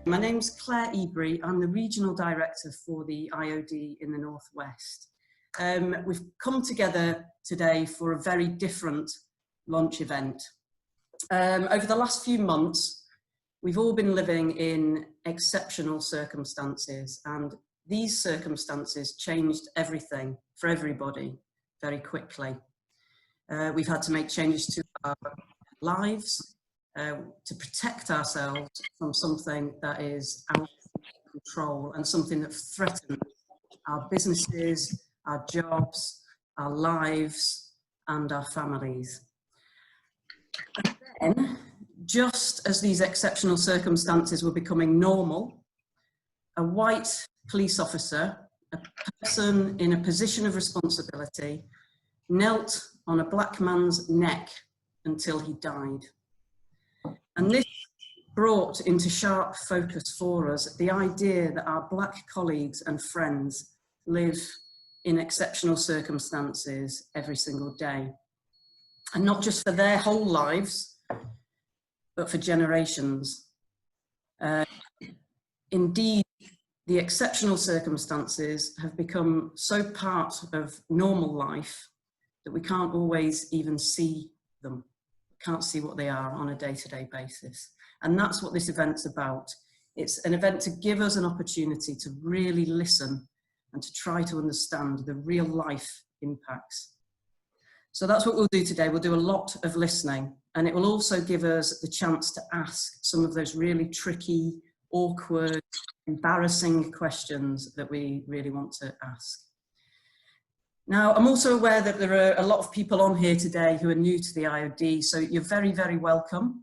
My name's Claire Ebury. I'm the Regional Director for the IoD in the North West. We've come together today for a very different launch event. Over the last few months, we've all been living in exceptional circumstances, and these circumstances changed everything for everybody very quickly. We've had to make changes to our lives, to protect ourselves from something that is out of control and something that threatens our businesses, our jobs, our lives, and our families. And then, just as these exceptional circumstances were becoming normal, a white police officer, a person in a position of responsibility, knelt on a black man's neck until he died. And this brought into sharp focus for us the idea that our black colleagues and friends live in exceptional circumstances every single day. And not just for their whole lives, but for generations. Indeed, the exceptional circumstances have become so part of normal life that we can't always even see them. Can't see what they are on a day-to-day basis. And that's what this event's about. It's an event to give us an opportunity to really listen and to try to understand the real life impacts. So that's what we'll do today. We'll do a lot of listening, and it will also give us the chance to ask some of those really tricky, awkward, embarrassing questions that we really want to ask. Now, I'm also aware that there are a lot of people on here today who are new to the IoD, so you're very, very welcome.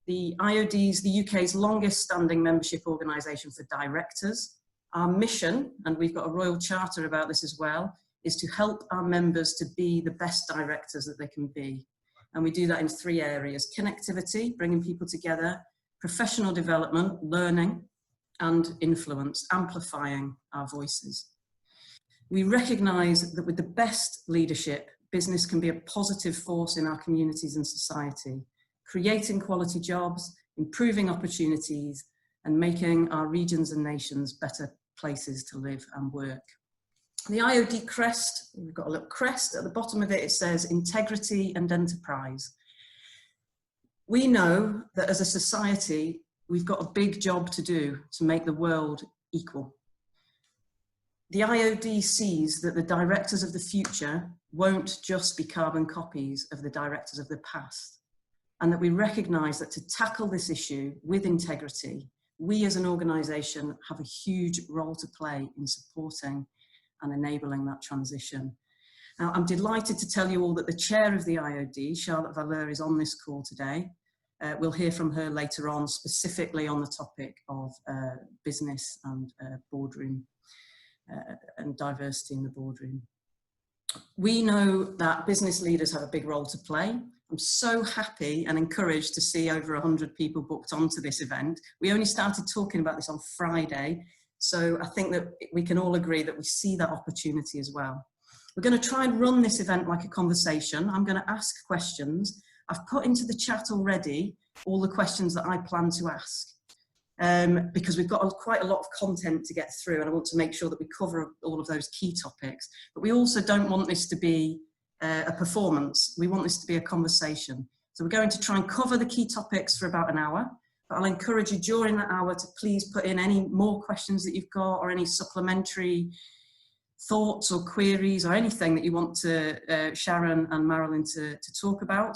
The IoD is the UK's longest standing membership organisation for directors. Our mission, and we've got a royal charter about this as well, is to help our members to be the best directors that they can be. And we do that in 3 areas: connectivity, bringing people together, professional development, learning, and influence, amplifying our voices. We recognise that with the best leadership, business can be a positive force in our communities and society, creating quality jobs, improving opportunities, and making our regions and nations better places to live and work. The IoD crest, we've got a little crest at the bottom of it, it says integrity and enterprise. We know that as a society, we've got a big job to do to make the world equal. The IoD sees that the directors of the future won't just be carbon copies of the directors of the past, and that we recognise that to tackle this issue with integrity, we as an organisation have a huge role to play in supporting and enabling that transition. Now, I'm delighted to tell you all that the chair of the IoD, Charlotte Valeur, is on this call today. We'll hear from her later on, specifically on the topic of business and boardroom and diversity in the boardroom. We know that business leaders have a big role to play. I'm so happy and encouraged to see over 100 people booked onto this event. We only started talking about this on Friday, so I think that we can all agree that we see that opportunity as well. We're going to try and run this event like a conversation. I'm going to ask questions. I've put into the chat already all the questions that I plan to ask. Because we've got quite a lot of content to get through, and I want to make sure that we cover all of those key topics. But we also don't want this to be a performance. We want this to be a conversation. So we're going to try and cover the key topics for about an hour, but I'll encourage you during that hour to please put in any more questions that you've got, or any supplementary thoughts or queries or anything that you want to Sharon and Marilyn to talk about.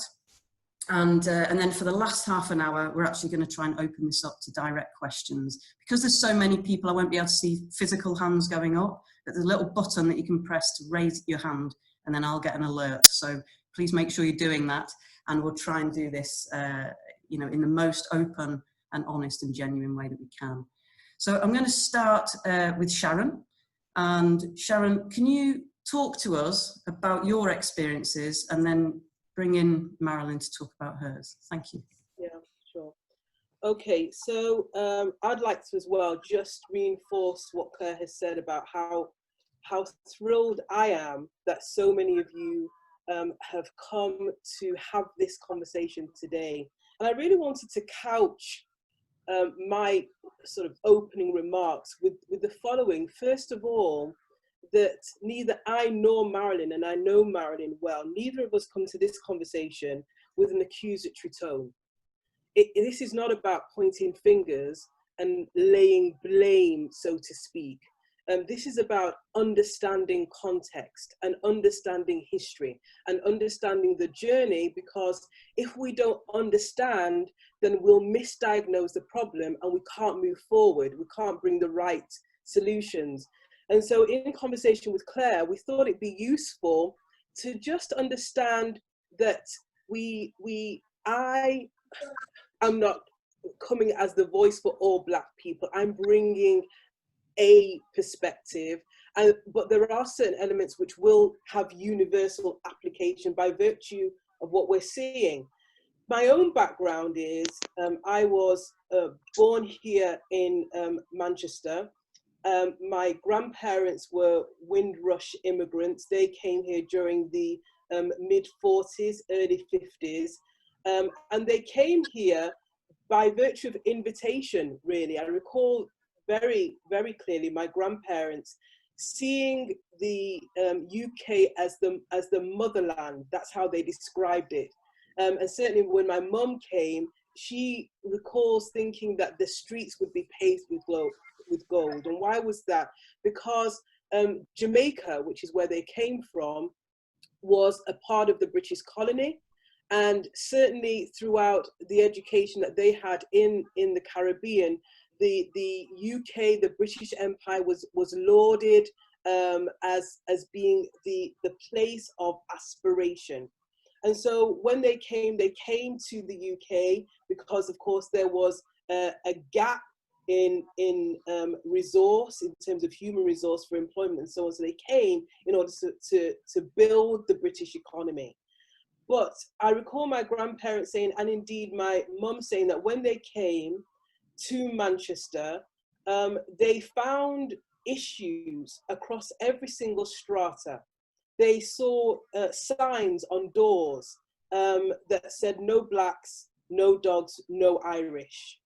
And then for the last half an hour, we're actually going to try and open this up to direct questions. Because there's so many people, I won't be able to see physical hands going up, but there's a little button that you can press to raise your hand, and then I'll get an alert. So please make sure you're doing that, and we'll try and do this you know, in the most open and honest and genuine way that we can. So I'm going to start with Sharon. And Sharon, can you talk to us about your experiences, and then bring in Marilyn to talk about hers? Thank you. Yeah, sure. Okay, so I'd like to as well just reinforce what Claire has said about how thrilled I am that so many of you have come to have this conversation today. And I really wanted to couch my sort of opening remarks with the following. First of all, that neither I nor Marilyn, and I know Marilyn well, neither of us come to this conversation with an accusatory tone. This is not about pointing fingers and laying blame, so to speak. This is about understanding context and understanding history and understanding the journey, because if we don't understand, then we'll misdiagnose the problem and we can't move forward. We can't bring the right solutions. And so in conversation with Claire, we thought it'd be useful to just understand that I am not coming as the voice for all Black people. I'm bringing a perspective, but there are certain elements which will have universal application by virtue of what we're seeing. My own background is I was born here in Manchester. My grandparents were Windrush immigrants. They came here during the mid-40s, early 50s, and they came here by virtue of invitation, really. I recall very, very clearly my grandparents seeing the UK as the motherland. That's how they described it. And certainly when my mum came, she recalls thinking that the streets would be paved with gold. And why was that? Because Jamaica, which is where they came from, was a part of the British colony. And certainly throughout the education that they had in the Caribbean, the UK, the British Empire was lauded as being the place of aspiration. And so when they came to the UK because, of course, there was a gap in resource, in terms of human resource for employment and so on. So they came in order to build the British economy. But I recall my grandparents saying, and indeed my mum saying, that when they came to Manchester, they found issues across every single strata. They saw signs on doors that said no Blacks, no dogs, no Irish.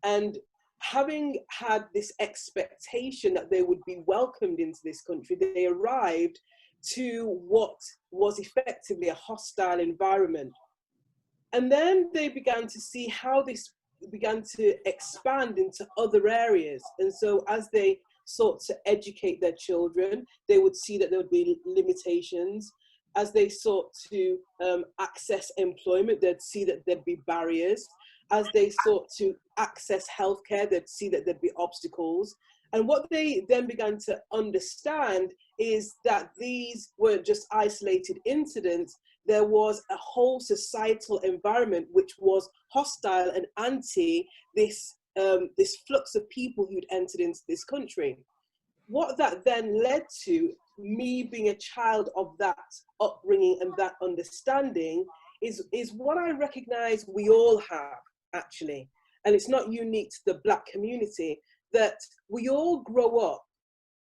And having had this expectation that they would be welcomed into this country, they arrived to what was effectively a hostile environment. And then they began to see how this began to expand into other areas. And so as they sought to educate their children, they would see that there would be limitations. As they sought to access employment, they'd see that there'd be barriers. As they sought to access healthcare, they'd see that there'd be obstacles. And what they then began to understand is that these weren't just isolated incidents. There was a whole societal environment which was hostile and anti this flux of people who'd entered into this country. What that then led to, me being a child of that upbringing and that understanding, is what I recognize we all have, actually. And it's not unique to the Black community, that we all grow up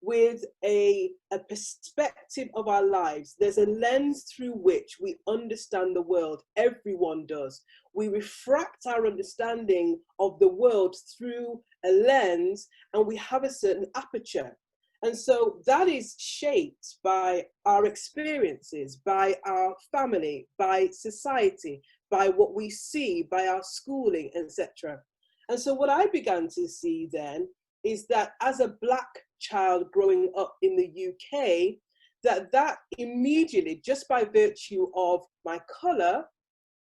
with a perspective of our lives. There's a lens through which we understand the world. Everyone does. We refract our understanding of the world through a lens, and we have a certain aperture. And so that is shaped by our experiences, by our family, by society, by what we see, by our schooling, etc. And so what I began to see then is that as a Black child growing up in the UK, that immediately, just by virtue of my colour,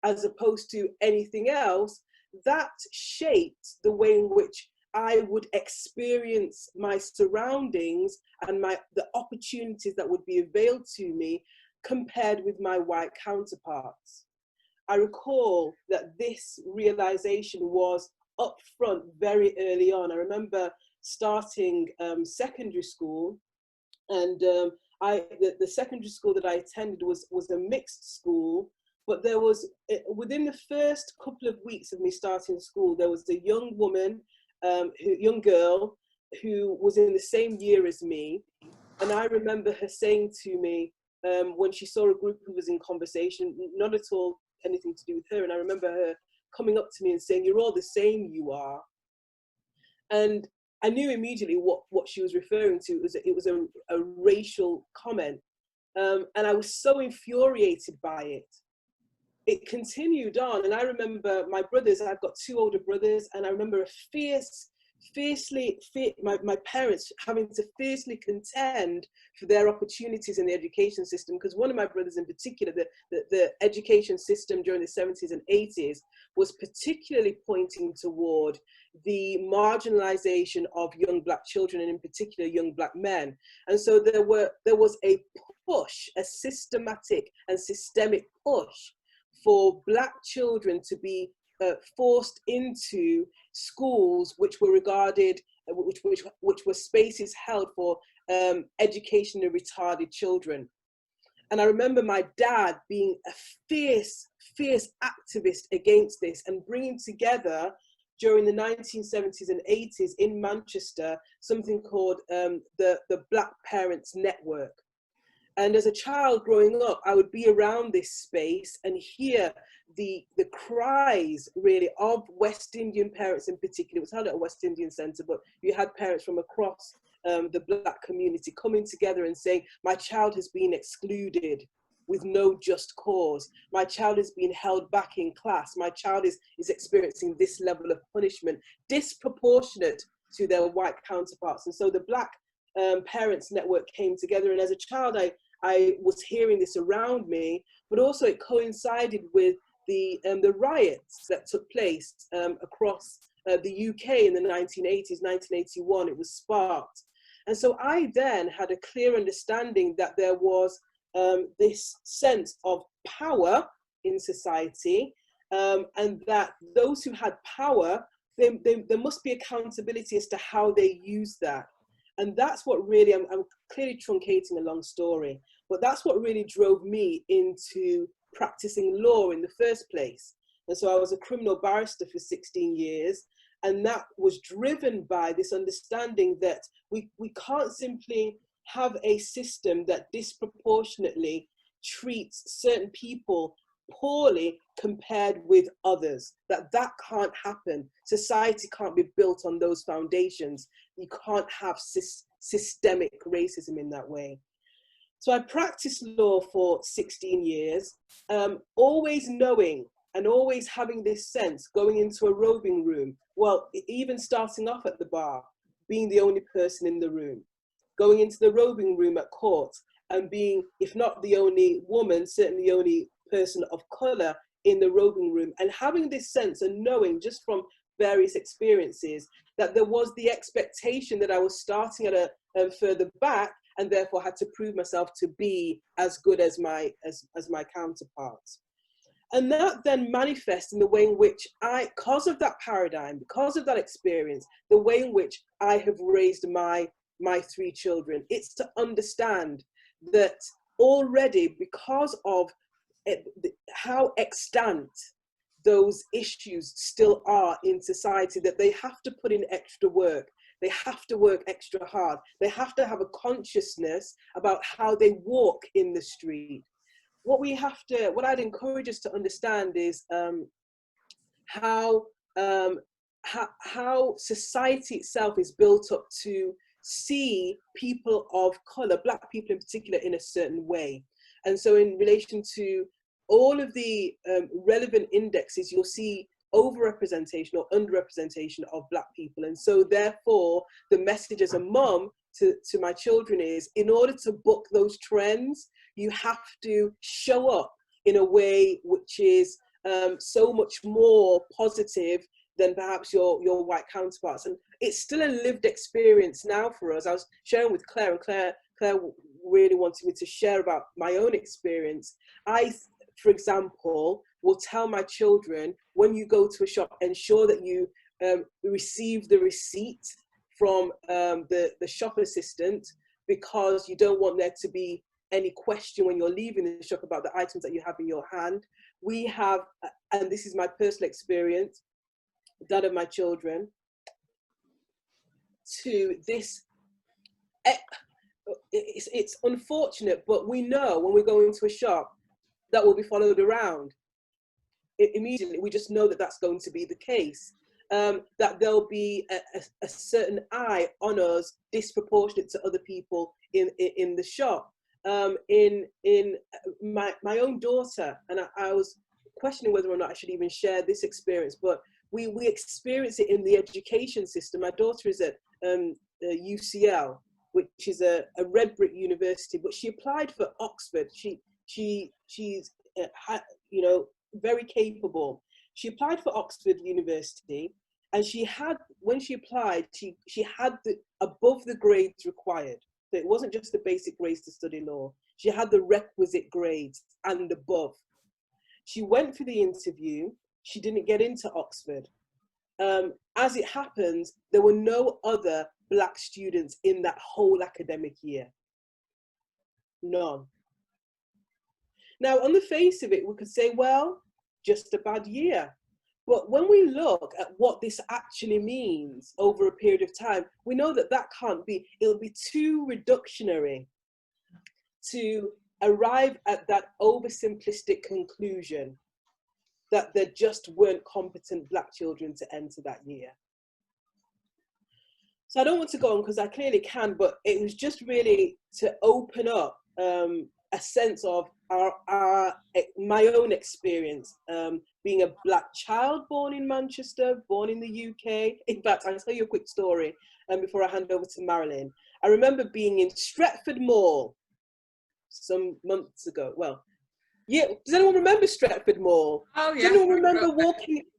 as opposed to anything else, that shaped the way in which I would experience my surroundings and the opportunities that would be availed to me compared with my white counterparts. I recall that this realization was up front very early on. I remember starting secondary school, and the secondary school that I attended was a mixed school, but there was, within the first couple of weeks of me starting school, there was a young woman, young girl, who was in the same year as me, and I remember her saying to me, when she saw a group who was in conversation, not at all anything to do with her, and I remember her coming up to me and saying, "You're all the same, you are." And I knew immediately what she was referring to. It was a racial comment. And I was so infuriated by it. It continued on. And I remember my brothers, I've got 2 older brothers, and I remember my parents having to fiercely contend for their opportunities in the education system, because one of my brothers in particular, the education system during the 70s and 80s was particularly pointing toward the marginalization of young Black children, and in particular young Black men. And so there was a push, a systematic and systemic push for Black children to be forced into schools which were regarded, which were spaces held for educationally retarded children. And I remember my dad being a fierce activist against this, and bringing together during the 1970s and 80s in Manchester something called the Black Parents Network. And as a child growing up, I would be around this space and hear the cries really of West Indian parents in particular. It was held at a West Indian centre, but you had parents from across the Black community coming together and saying, my child has been excluded with no just cause. My child is being held back in class. My child is experiencing this level of punishment disproportionate to their white counterparts. And so the Black Parents Network came together. And as a child, I was hearing this around me, but also it coincided with the riots that took place across the UK in the 1980s, 1981. It was sparked. And so I then had a clear understanding that there was this sense of power in society, and that those who had power, there must be accountability as to how they use that. And that's what really, I'm clearly truncating a long story, but that's what really drove me into practicing law in the first place. And so I was a criminal barrister for 16 years, and that was driven by this understanding that we can't simply have a system that disproportionately treats certain people poorly compared with others. That can't happen. Society can't be built on those foundations. You can't have systemic racism in that way. So I practiced law for 16 years, always knowing and always having this sense, going into a roving room, well, even starting off at the bar, being the only person in the room, going into the roving room at court and being, if not the only woman, certainly the only person of colour in the roving room, and having this sense and knowing just from various experiences that there was the expectation that I was starting at a further back, and therefore had to prove myself to be as good as my counterparts. And that then manifests in the way in which because of that paradigm, because of that experience, the way in which I have raised my 3 children. It's to understand that already, because of how extant those issues still are in society, that they have to put in extra work. They have to work extra hard. They have to have a consciousnn about how they walk in the street. What I'd encourage us to understand is how society itself is built up to see people of colour, Black people in particular, in a certain way. And so in relation to all of the relevant indexes, you'll see overrepresentation or underrepresentation of Black people. And so therefore, the message as a mum to my children is, in order to book those trends, you have to show up in a way which is so much more positive than perhaps your white counterparts. And it's still a lived experience now for us. I was sharing with Claire, and Claire really wanted me to share about my own experience. I, for example, will tell my children, when you go to a shop, ensure that you receive the receipt from the shop assistant, because you don't want there to be any question when you're leaving the shop about the items that you have in your hand. We have, and this is my personal experience, that of my children, to this, it's unfortunate, but we know when we go into a shop that we'll be followed around. Immediately, we just know that that's going to be the case. that there'll be a certain eye on us disproportionate to other people in the shop. In my own daughter, and I was questioning whether or not I should even share this experience, but we experience it in the education system. My daughter is at UCL, which is a red brick university, but she applied for Oxford. She's you know, very capable. She applied for Oxford University, and she had, when she applied, she had the above the grades required. So it wasn't just the basic grades to study law. She had the requisite grades and above. She went for the interview. She didn't get into Oxford. As it happens, there were no other Black students in that whole academic year. None. Now, on the face of it, we could say, well, just a bad year. But when we look at what this actually means over a period of time, we know that that can't be, it'll be too reductionary to arrive at that oversimplistic conclusion that there just weren't competent Black children to enter that year. So I don't want to go on because I clearly can, but it was just really to open up a sense of my own experience being a Black child born in Manchester, born in the UK. In fact, I'll tell you a quick story before I hand over to Marilyn. I remember being in Stretford Mall some months ago. Well, yeah, does anyone remember Stretford Mall? Oh, yeah. Does anyone remember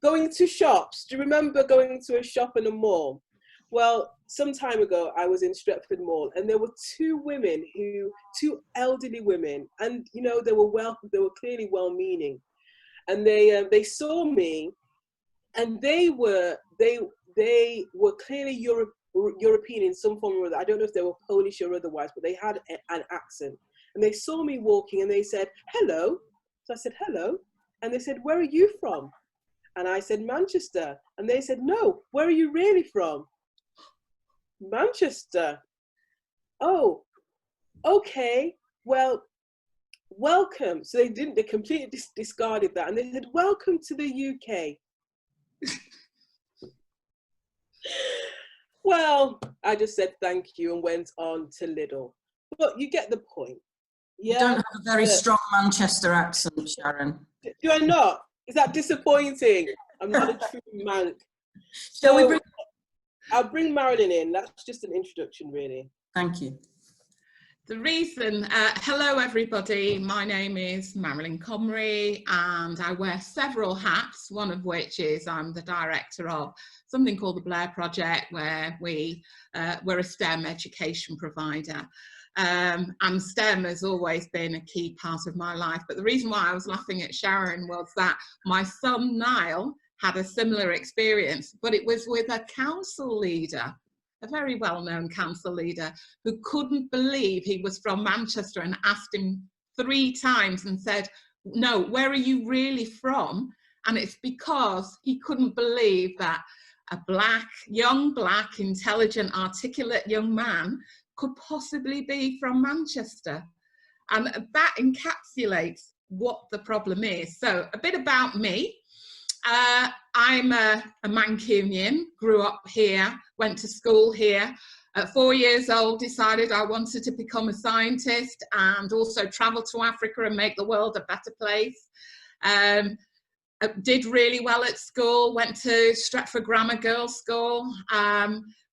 going to shops? Do you remember going to a shop in a mall? Well, some time ago, I was in Stretford Mall, and there were two elderly women, and you know, they were clearly well-meaning, and they saw me, and they were clearly European in some form or other. I don't know if they were Polish or otherwise, but they had an accent, and they saw me walking, and they said, "Hello." So I said, "Hello," and they said, "Where are you from?" And I said, "Manchester," and they said, "No, where are you really from?" "Manchester." "Oh, okay, well, welcome." So they completely discarded that, and they said, "Welcome to the UK." Well, I just said thank you and went on to Lidl. But you get the point. Yeah. You don't have a very strong Manchester accent, Sharon. Do I not? Is that disappointing? I'm not a true Manc. Shall we bring... I'll bring Marilyn in. That's just an introduction, really. Thank you. The reason, hello everybody, my name is Marilyn Comrie, and I wear several hats, one of which is I'm the director of something called the Blair Project, where we're a STEM education provider. And STEM has always been a key part of my life. But the reason why I was laughing at Sharon was that my son Niall had a similar experience, but it was with a council leader, a very well-known council leader, who couldn't believe he was from Manchester and asked him 3 times and said, "No, where are you really from?" And it's because he couldn't believe that a young black, intelligent, articulate young man could possibly be from Manchester. And that encapsulates what the problem is. So a bit about me. I'm a Mancunian, grew up here, went to school here. At 4 years old, decided I wanted to become a scientist and also travel to Africa and make the world a better place. Did really well at school, went to Stretford Grammar Girls' School,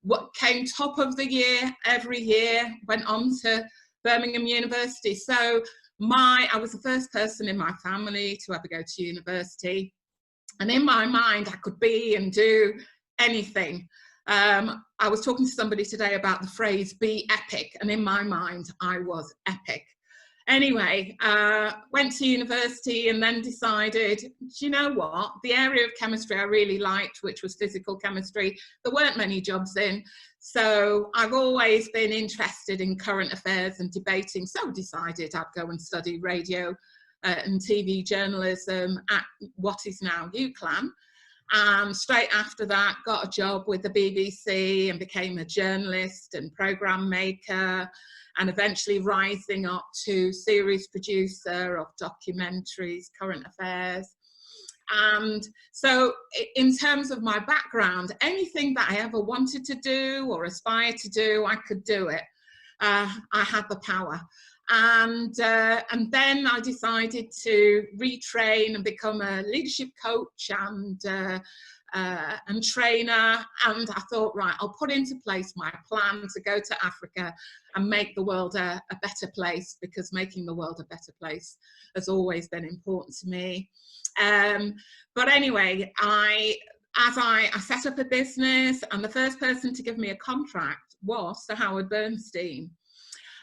what came top of the year every year, went on to Birmingham University. So I was the first person in my family to ever go to university. And in my mind, I could be and do anything. I was talking to somebody today about the phrase "be epic," and in my mind, I was epic. Anyway, went to university and then decided, do you know what? The area of chemistry I really liked, which was physical chemistry, there weren't many jobs in. So I've always been interested in current affairs and debating. So decided I'd go and study radio and TV journalism at what is now UCLan. And straight after that, got a job with the BBC and became a journalist and programme maker, and eventually rising up to series producer of documentaries, current affairs. And so in terms of my background, anything that I ever wanted to do or aspire to do, I could do it. I had the power. And then I decided to retrain and become a leadership coach and trainer. And I thought, right, I'll put into place my plan to go to Africa and make the world a better place, because making the world a better place has always been important to me. But anyway, I set up a business, and the first person to give me a contract was Sir Howard Bernstein.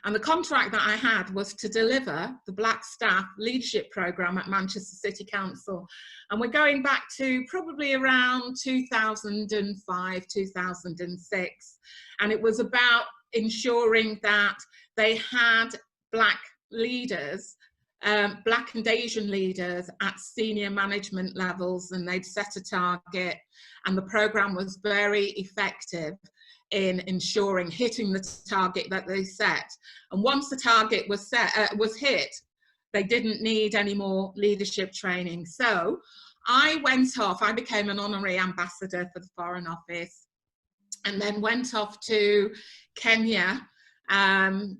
And the contract that I had was to deliver the Black Staff Leadership Programme at Manchester City Council. And we're going back to probably around 2005, 2006. And it was about ensuring that they had Black leaders, Black and Asian leaders at senior management levels, and they'd set a target, and the programme was very effective in ensuring hitting the target that they set. And once the target was hit, they didn't need any more leadership training. So I went off, I became an honorary ambassador for the Foreign Office, and then went off to Kenya and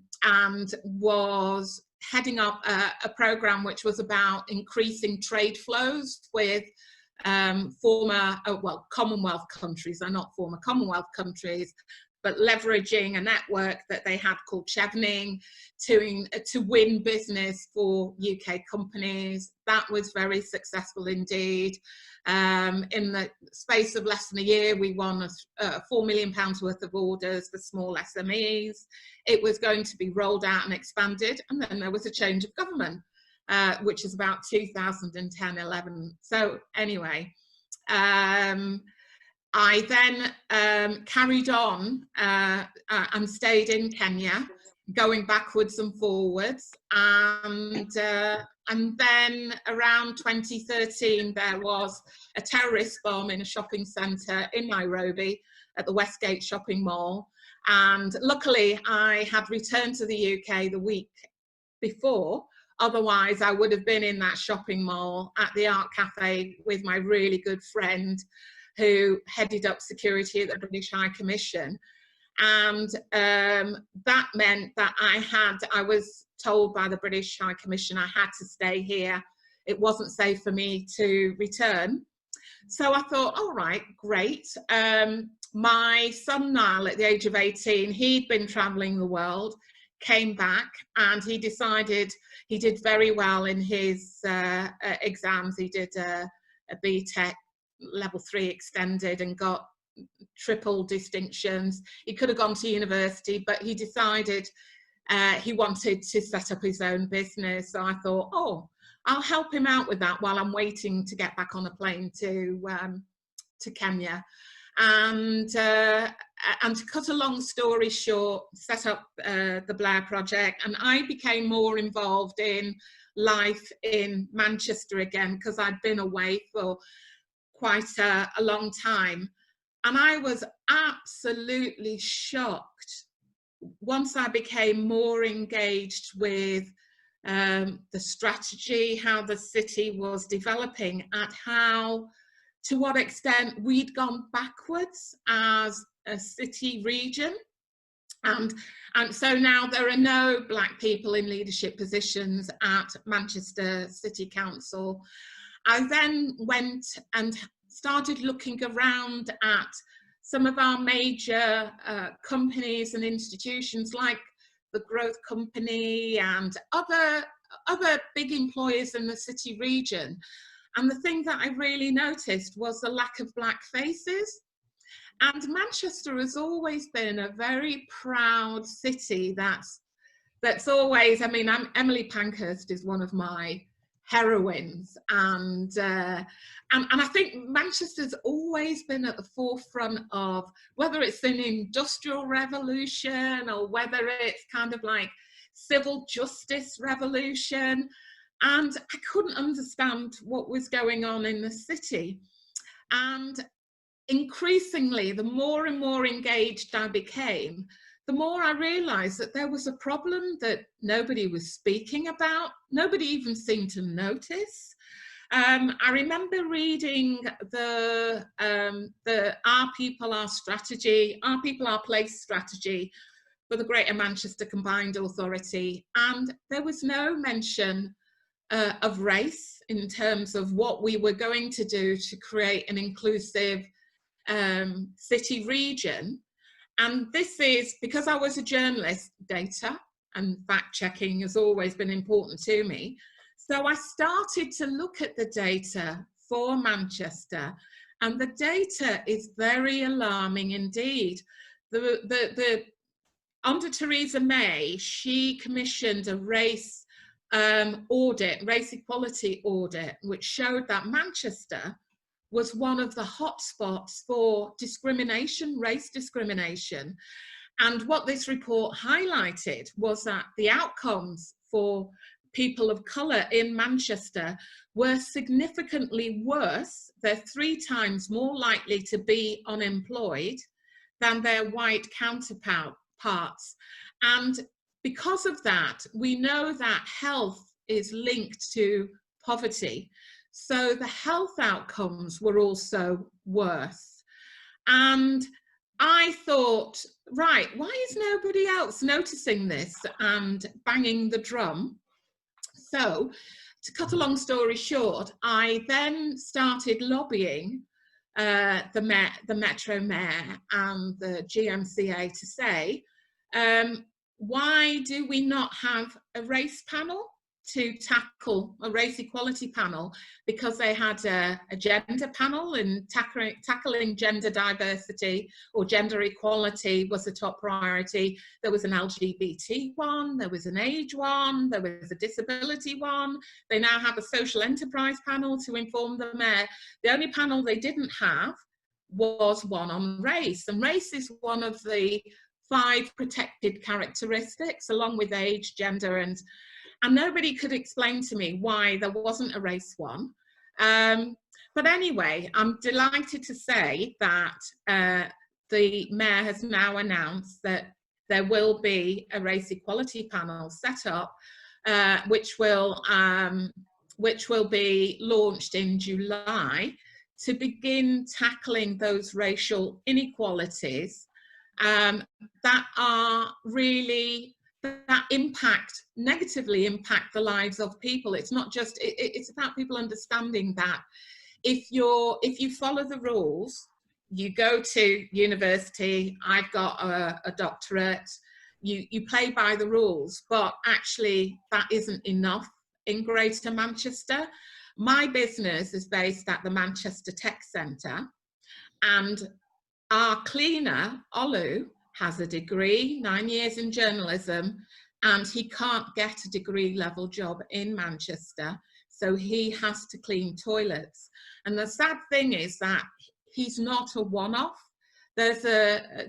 was heading up a program which was about increasing trade flows with former, well, Commonwealth countries. They're not former Commonwealth countries, but leveraging a network that they had called chevening to win business for UK companies. That was very successful indeed. In the space of less than a year, we won £4 million worth of orders for small SMEs. It was going to be rolled out and expanded, and then there was a change of government, which is about 2010-11. So anyway, I then carried on and stayed in Kenya, going backwards and forwards, and then around 2013 there was a terrorist bomb in a shopping centre in Nairobi at the Westgate shopping mall, and luckily I had returned to the UK the week before. Otherwise I would have been in that shopping mall at the Art Cafe with my really good friend who headed up security at the British High Commission. And that meant that I was told by the British High Commission I had to stay here. It wasn't safe for me to return. So I thought, all right, great. My son Niall, at the age of 18, he'd been traveling the world, came back, and he decided he did very well in his exams. He did a BTEC level 3 extended and got triple distinctions. He could have gone to university, but he decided he wanted to set up his own business. So I thought, oh, I'll help him out with that while I'm waiting to get back on a plane to Kenya. And to cut a long story short, set up the Blair Project, and I became more involved in life in Manchester again, because I'd been away for quite a long time. And I was absolutely shocked once I became more engaged with the strategy, how the city was developing, at how, to what extent we'd gone backwards as a city region. And so now there are no Black people in leadership positions at Manchester City Council. I then went and started looking around at some of our major companies and institutions like the Growth Company and other big employers in the city region. And the thing that I really noticed was the lack of Black faces. And Manchester has always been a very proud city that's always, I mean, Emily Pankhurst is one of my heroines, and I think Manchester's always been at the forefront of, whether it's an industrial revolution or whether it's kind of like civil justice revolution, and I couldn't understand what was going on in the city. And increasingly, the more and more engaged I became, the more I realised that there was a problem that nobody was speaking about, nobody even seemed to notice. I remember reading the Our People, Our Strategy, Our People, Our Place strategy for the Greater Manchester Combined Authority, and there was no mention of race in terms of what we were going to do to create an inclusive city region. And this is because I was a journalist. Data and fact checking has always been important to me. So I started to look at the data for Manchester, and the data is very alarming indeed. Under Theresa May, she commissioned a race equality audit, which showed that Manchester was one of the hotspots for discrimination, race discrimination. And what this report highlighted was that the outcomes for people of colour in Manchester were significantly worse. They're 3 times more likely to be unemployed than their white counterparts. And because of that, we know that health is linked to poverty. So the health outcomes were also worse. And I thought, right, why is nobody else noticing this and banging the drum? So, to cut a long story short, I then started lobbying the Metro Mayor and the GMCA to say, why do we not have a race panel to tackle a race equality panel? Because they had a gender panel, and tackling gender diversity or gender equality was a top priority. There was an LGBT one, there was an age one, there was a disability one. They now have a social enterprise panel to inform the mayor. The only panel they didn't have was one on race, and race is one of the 5 protected characteristics, along with age, gender, and nobody could explain to me why there wasn't a race one. But anyway, I'm delighted to say that the mayor has now announced that there will be a race equality panel set up, which will be launched in July to begin tackling those racial inequalities that are really, that negatively impact the lives of people. It's not just, it's about people understanding that if you follow the rules, you go to university, I've got a doctorate, you play by the rules, but actually that isn't enough in Greater Manchester. My business is based at the Manchester Tech Centre, and our cleaner, Olu, has a degree, 9 years in journalism, and he can't get a degree level job in Manchester, so he has to clean toilets. And the sad thing is that he's not a one-off. There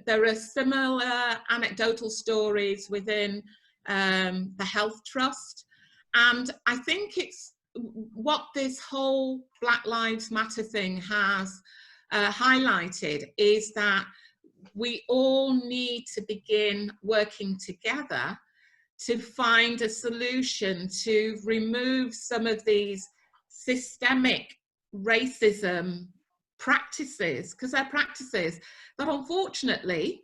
are similar anecdotal stories within the Health Trust, and I think it's what this whole Black Lives Matter thing has highlighted is that we all need to begin working together to find a solution to remove some of these systemic racism practices, because they're practices that unfortunately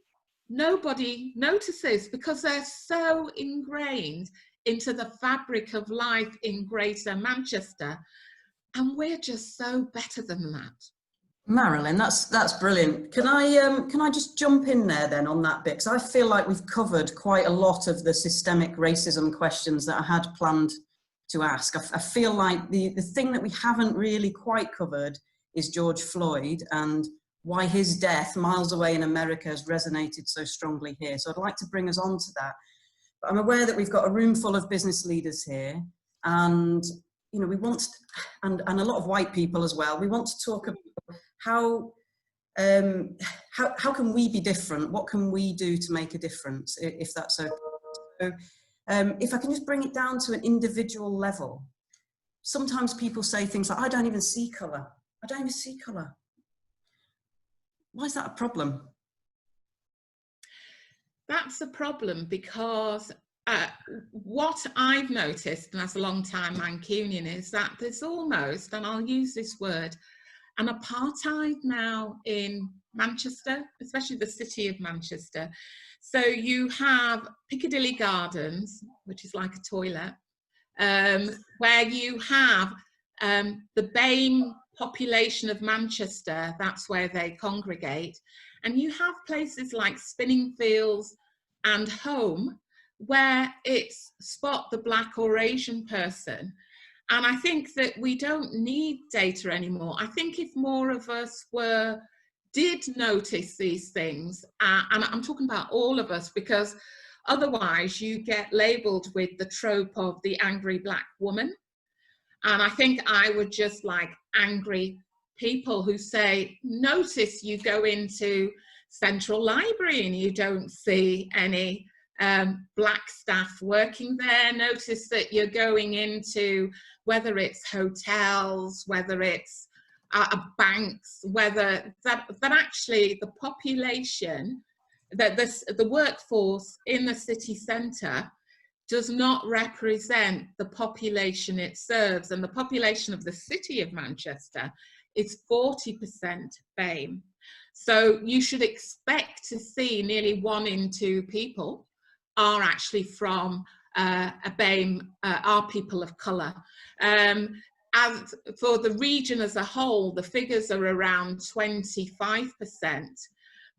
nobody notices because they're so ingrained into the fabric of life in Greater Manchester, and we're just so better than that. Marilyn, that's brilliant. Can I just jump in there then on that bit? Because I feel like we've covered quite a lot of the systemic racism questions that I had planned to ask. I feel like the thing that we haven't really quite covered is George Floyd and why his death miles away in America has resonated so strongly here. So I'd like to bring us on to that. But I'm aware that we've got a room full of business leaders here, and you know, we want, and a lot of white people as well, we want to talk about how can we be different? What can we do to make a difference, if that's okay? So, if I can just bring it down to an individual level. Sometimes people say things like, I don't even see colour. I don't even see colour. Why is that a problem? That's a problem because what I've noticed, and as a long-time Mancunian, is that there's almost, and I'll use this word, an apartheid now in Manchester, especially the city of Manchester. So you have Piccadilly Gardens, which is like a toilet, where you have the BAME population of Manchester, that's where they congregate. And you have places like Spinningfields and Home, where it's spot the Black or Asian person. And I think that we don't need data anymore. I think if more of us did notice these things, and I'm talking about all of us, because otherwise you get labeled with the trope of the angry Black woman. And I think I would just like angry people who say, notice you go into Central Library and you don't see any Black staff working there. Notice that you're going into, whether it's hotels, whether it's banks, whether that actually the population, that the workforce in the city centre does not represent the population it serves. And the population of the city of Manchester is 40% BAME. So you should expect to see nearly 1 in 2 people are actually from a BAME, are people of colour. As for the region as a whole, the figures are around 25%.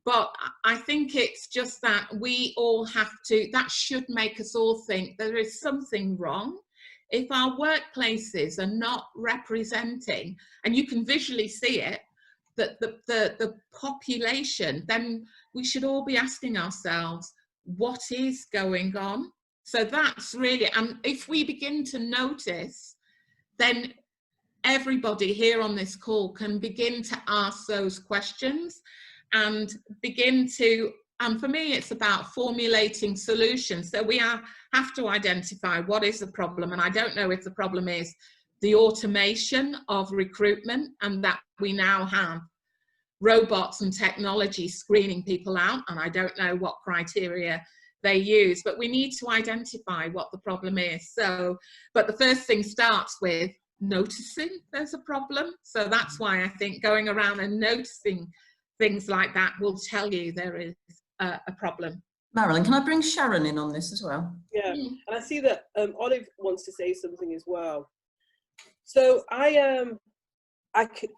But I think it's just that we all have to, that should make us all think there is something wrong. If our workplaces are not representing, and you can visually see it, that the population, then we should all be asking ourselves, what is going on? So that's really, and if we begin to notice, then everybody here on this call can begin to ask those questions and begin to, and for me it's about formulating solutions. So we have to identify what is the problem, and I don't know if the problem is the automation of recruitment and that we now have robots and technology screening people out, and I don't know what criteria they use, but we need to identify what the problem is. So, but the first thing starts with noticing there's a problem. So that's why I think going around and noticing things like that will tell you there is a problem. Marilyn, can I bring Sharon in on this as well? Yeah, and I see that Olive wants to say something as well. So I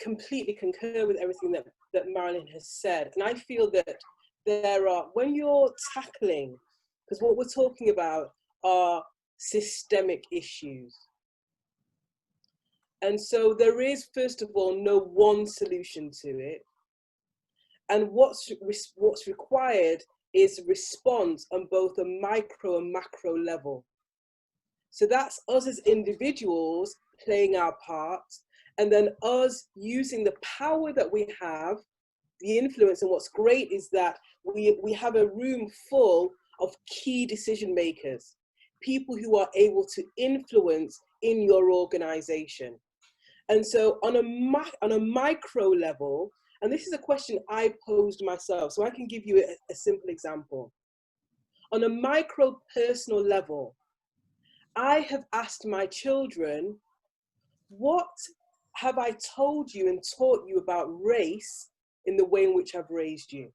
completely concur with everything that Marilyn has said, and I feel that there are, when you're tackling, because what we're talking about are systemic issues, and so there is, first of all, no one solution to it, and what's required is response on both a micro and macro level. So that's us as individuals playing our part, and then us using the power that we have, the influence. And what's great is that we have a room full of key decision makers, people who are able to influence in your organization. And so on a micro level, and this is a question I posed myself, so I can give you a simple example. On a micro personal level, I have asked my children, what have I told you and taught you about race in the way in which I've raised you?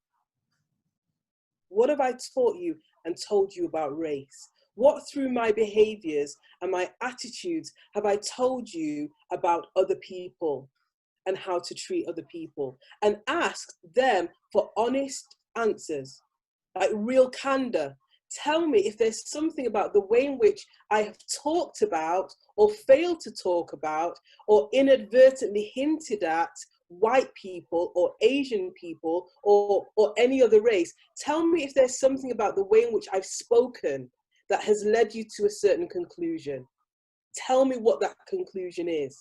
What have I taught you and told you about race? What through my behaviors and my attitudes have I told you about other people and how to treat other people? And ask them for honest answers, like real candor. Tell me if there's something about the way in which I have talked about or failed to talk about or inadvertently hinted at white people or Asian people or any other race. Tell me if there's something about the way in which I've spoken that has led you to a certain conclusion. Tell me what that conclusion is.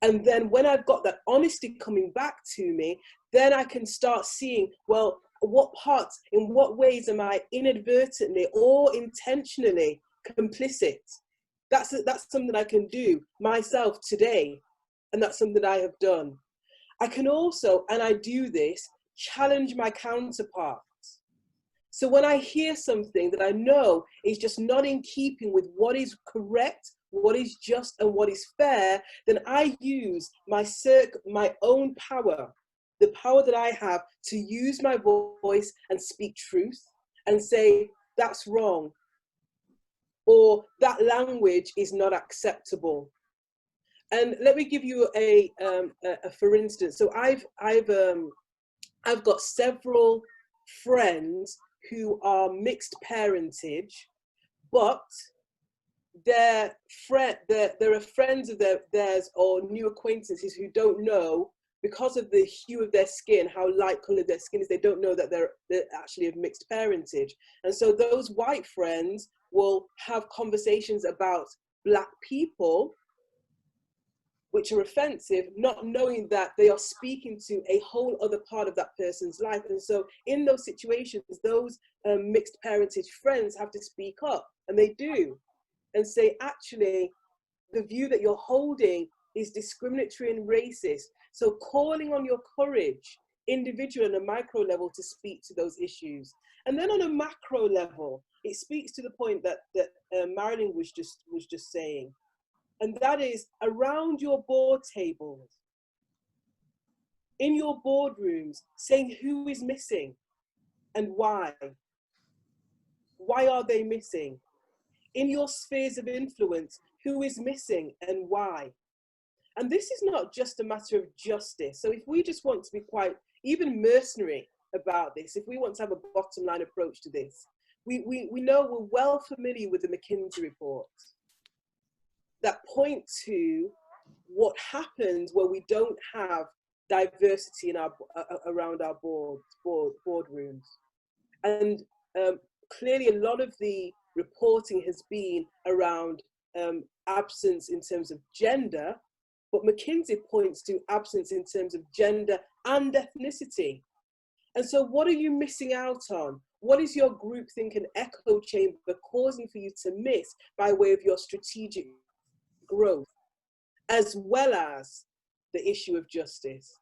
And then when I've got that honesty coming back to me, then I can start seeing, well, what parts, in what ways am I inadvertently or intentionally complicit? That's something I can do myself today. And that's something I have done. I can also, and I do this, challenge my counterparts. So when I hear something that I know is just not in keeping with what is correct, what is just, and what is fair, then I use my own power, the power that I have to use my voice and speak truth and say, that's wrong, or that language is not acceptable. And let me give you a for instance. So I've got several friends who are mixed parentage, but there are friends of theirs or new acquaintances who don't know, because of the hue of their skin, how light colored their skin is, they don't know that they're actually of mixed parentage. And so those white friends will have conversations about Black people which are offensive, not knowing that they are speaking to a whole other part of that person's life. And so in those situations, those mixed parentage friends have to speak up, and they do, and say, actually, the view that you're holding is discriminatory and racist. So calling on your courage, individual and a micro level, to speak to those issues. And then on a macro level, it speaks to the point that Marilyn was just saying. And that is, around your board tables, in your boardrooms, saying who is missing and why. Why are they missing? In your spheres of influence, who is missing and why? And this is not just a matter of justice. So if we just want to be quite even mercenary about this, if we want to have a bottom line approach to this, we know, we're well familiar with the McKinsey reports that point to what happens where we don't have diversity in around our boardrooms. And clearly a lot of the reporting has been around absence in terms of gender, but McKinsey points to absence in terms of gender and ethnicity. And so what are you missing out on? What is your groupthink and echo chamber causing for you to miss by way of your strategic growth, as well as the issue of justice?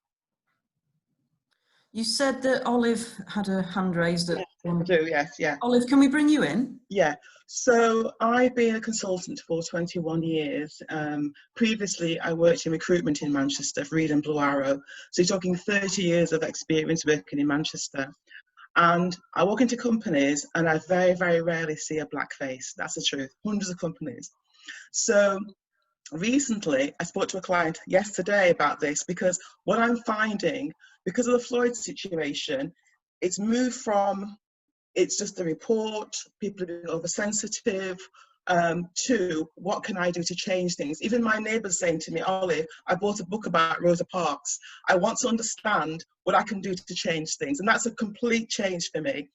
You said that Olive had a hand raised. I do, yes, yeah. Olive, can we bring you in? Yeah, so I've been a consultant for 21 years. Previously, I worked in recruitment in Manchester for Reed and Blue Arrow. So you're talking 30 years of experience working in Manchester. And I walk into companies and I very, very rarely see a Black face. That's the truth, hundreds of companies. So recently, I spoke to a client yesterday about this, because what I'm finding, because of the Floyd situation, it's moved from, it's just a report, people are being oversensitive, to what can I do to change things. Even my neighbours saying to me, Olive, I bought a book about Rosa Parks. I want to understand what I can do to change things. And that's a complete change for me.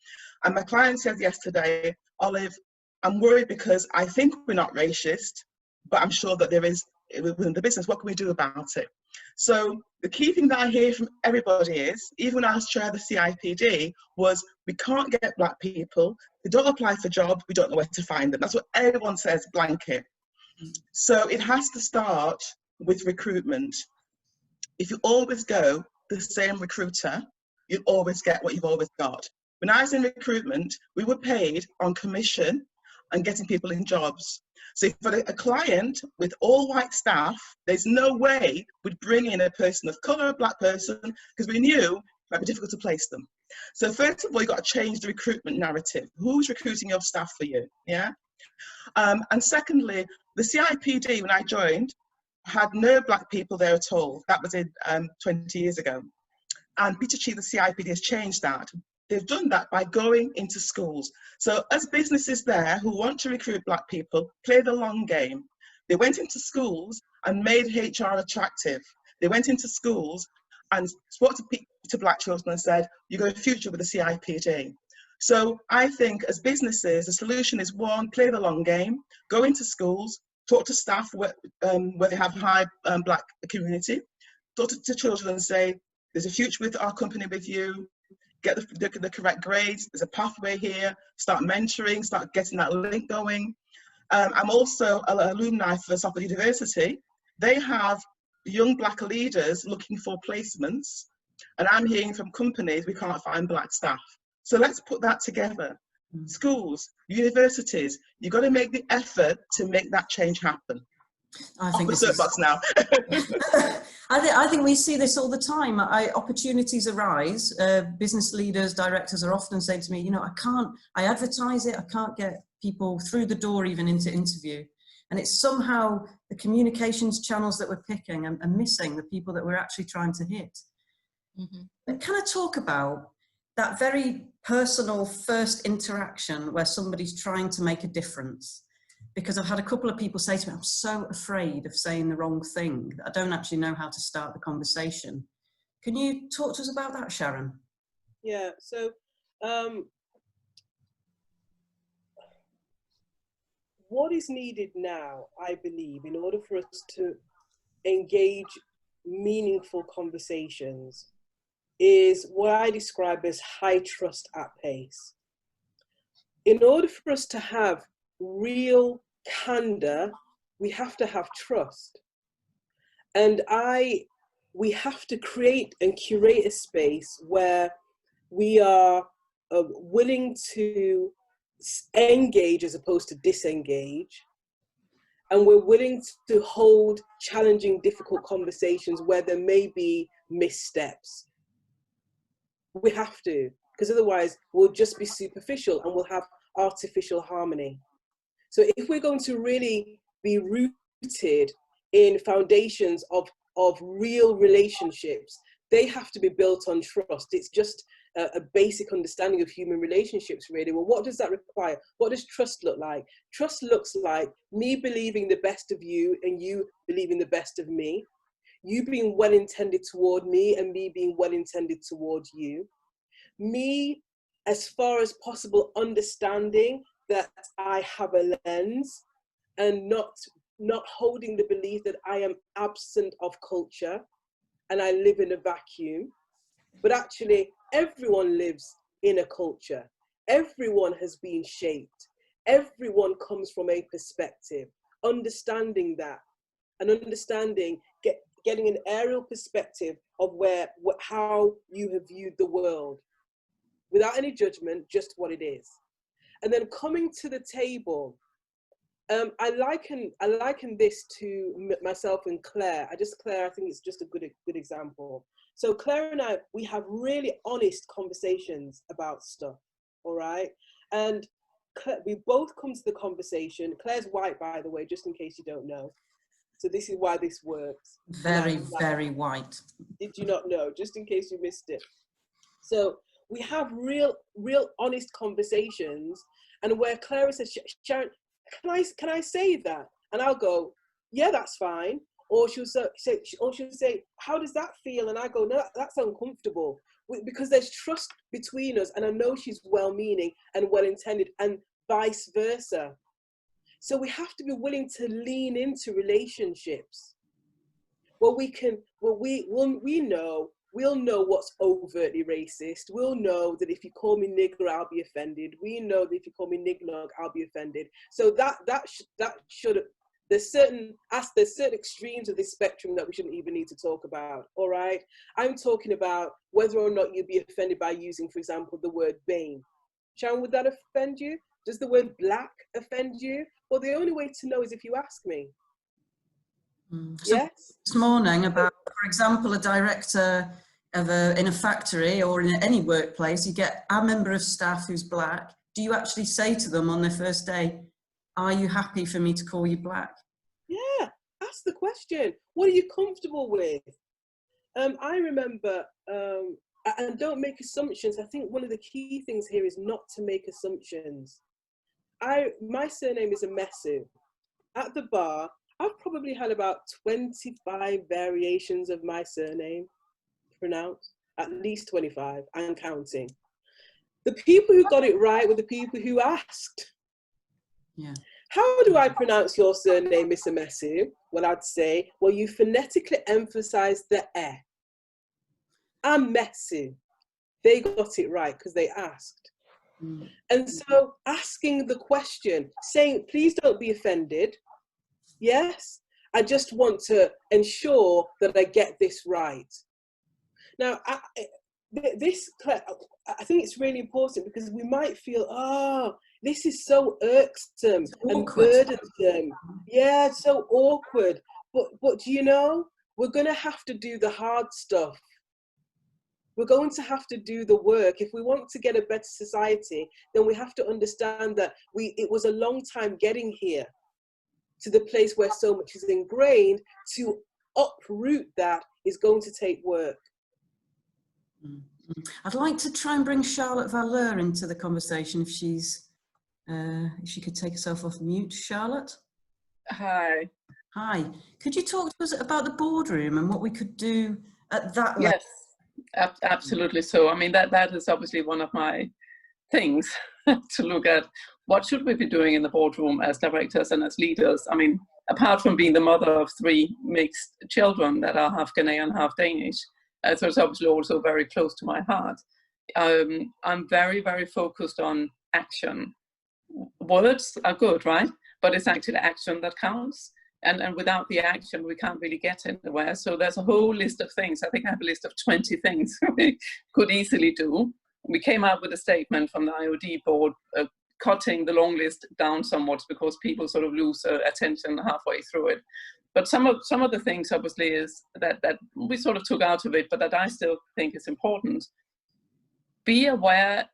And my client said yesterday, Olive, I'm worried because I think we're not racist, but I'm sure that there is within the business. What can we do about it? So the key thing that I hear from everybody is, even when I was chair of the CIPD, was we can't get Black people, they don't apply for jobs, we don't know where to find them. That's what everyone says, blanket. So it has to start with recruitment. If you always go the same recruiter, you always get what you've always got. When I was in recruitment, we were paid on commission and getting people in jobs. So if for a client with all white staff, there's no way we'd bring in a person of colour, a Black person, because we knew it might be difficult to place them. So first of all, you've got to change the recruitment narrative. Who's recruiting your staff for you? Yeah. And secondly, the CIPD, when I joined, had no Black people there at all. That was in 20 years ago. And Peter Chi, the CIPD, has changed that. They've done that by going into schools. So as businesses there who want to recruit Black people, play the long game. They went into schools and made HR attractive. They went into schools and spoke to Black children and said, you've got a future with the CIPD. So I think as businesses, the solution is one, play the long game, go into schools, talk to staff where they have high Black community, talk to children and say, there's a future with our company with you, get the correct grades, there's a pathway here, start mentoring, start getting that link going. I'm also an alumni for Suffolk University. They have young Black leaders looking for placements, and I'm hearing from companies we can't find Black staff. So let's put that together. Schools, universities, you've got to make the effort to make that change happen. I think Off the soapbox now. I think we see this all the time. Opportunities arise. Business leaders, directors are often saying to me, you know, I advertise it, I can't get people through the door even into interview. And it's somehow the communications channels that we're picking and missing the people that we're actually trying to hit. Mm-hmm. But can I talk about that very personal first interaction where somebody's trying to make a difference? Because I've had a couple of people say to me, I'm so afraid of saying the wrong thing that I don't actually know how to start the conversation. Can you talk to us about that, Sharon? Yeah, so what is needed now, I believe, in order for us to engage meaningful conversations is what I describe as high trust at pace. In order for us to have real candor, we have to have trust. And we have to create and curate a space where we are willing to engage as opposed to disengage. And we're willing to hold challenging, difficult conversations where there may be missteps. We have to, because otherwise we'll just be superficial and we'll have artificial harmony. So if we're going to really be rooted in foundations of real relationships, they have to be built on trust. It's just a basic understanding of human relationships, really. Well, what does that require? What does trust look like? Trust looks like me believing the best of you and you believing the best of me. You being well-intended toward me and me being well-intended towards you. Me, as far as possible, understanding that I have a lens and not holding the belief that I am absent of culture and I live in a vacuum. But actually, everyone lives in a culture. Everyone has been shaped. Everyone comes from a perspective. Understanding that and getting an aerial perspective of how you have viewed the world without any judgment, just what it is. And then coming to the table, I liken this to myself and Claire. Claire, I think it's just a good example. So Claire and I, we have really honest conversations about stuff, all right? And Claire, we both come to the conversation. Claire's white, by the way, just in case you don't know. So this is why this works. Very, very white. Did you not know? Just in case you missed it. So we have real honest conversations, and where Claire says, Sharon, can I say that? And I'll go, yeah, that's fine. Or she'll say, how does that feel? And I go, no, that's uncomfortable. Because there's trust between us, and I know she's well-meaning and well-intended, and vice versa. So we have to be willing to lean into relationships where we'll know what's overtly racist. We'll know that if you call me nigger, I'll be offended. We know that if you call me nignog, I'll be offended. So there's certain extremes of this spectrum that we shouldn't even need to talk about. All right, I'm talking about whether or not you'd be offended by using, for example, the word BAME. Sharon, would that offend you? Does the word black offend you? Well, the only way to know is if you ask me. So yes. This morning about, for example, a director in a factory or in any workplace, you get a member of staff who's black. Do you actually say to them on their first day, are you happy for me to call you black? Yeah, ask the question. What are you comfortable with? I remember, and don't make assumptions. I think one of the key things here is not to make assumptions. My surname is Amesu. At the bar, I've probably had about 25 variations of my surname pronounced, at least 25, and counting. The people who got it right were the people who asked. Yeah. How do I pronounce your surname, Miss Amesu? Well, I'd say, well, you phonetically emphasize the E. Amesu. They got it right because they asked. And so asking the question, saying, please don't be offended. Yes, I just want to ensure that I get this right. Now, this, Claire, I think it's really important, because we might feel, oh, this is so irksome and burdensome. Yeah, it's so awkward. But do you know, we're going to have to do the hard stuff. We're going to have to do the work. If we want to get a better society, then we have to understand that it was a long time getting here to the place where so much is ingrained. To uproot that is going to take work. I'd like to try and bring Charlotte Valeur into the conversation, if she could take herself off mute. Charlotte? Hi. Hi. Could you talk to us about the boardroom and what we could do at that level? Yes, absolutely. So, I mean, that is obviously one of my things to look at. What should we be doing in the boardroom as directors and as leaders? I mean, apart from being the mother of 3 mixed children that are half Ghanaian, half Danish, so it's obviously also very close to my heart. I'm very, very focused on action. Words are good, right? But it's actually action that counts. And without the action, we can't really get anywhere. So there's a whole list of things. I think I have a list of 20 things we could easily do. We came out with a statement from the IoD board, cutting the long list down somewhat because people sort of lose attention halfway through it. But some of the things obviously is that we sort of took out of it, but that I still think is important. Be aware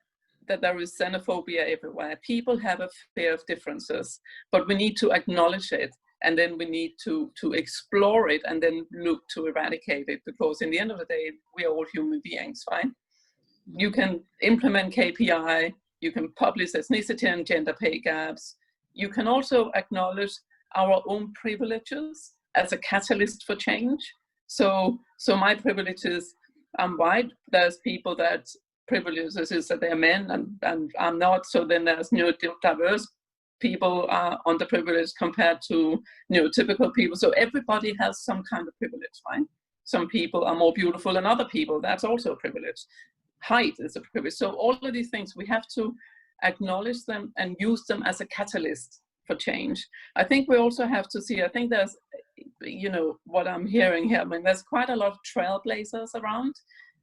that there is xenophobia everywhere. People have a fear of differences, but we need to acknowledge it. And then we need to explore it and then look to eradicate it, because in the end of the day, we are all human beings, right? You can implement KPI, you can publish ethnicity and gender pay gaps. You can also acknowledge our own privileges as a catalyst for change. So my privilege is I'm white. There's people that privileges is that they're men and I'm not. So then there's neurodiverse people are underprivileged compared to neurotypical people. So everybody has some kind of privilege, right? Some people are more beautiful than other people. That's also a privilege. Height is a privilege. So all of these things, we have to acknowledge them and use them as a catalyst for change. I think we also have to see, I think there's, what I'm hearing here, I mean, there's quite a lot of trailblazers around.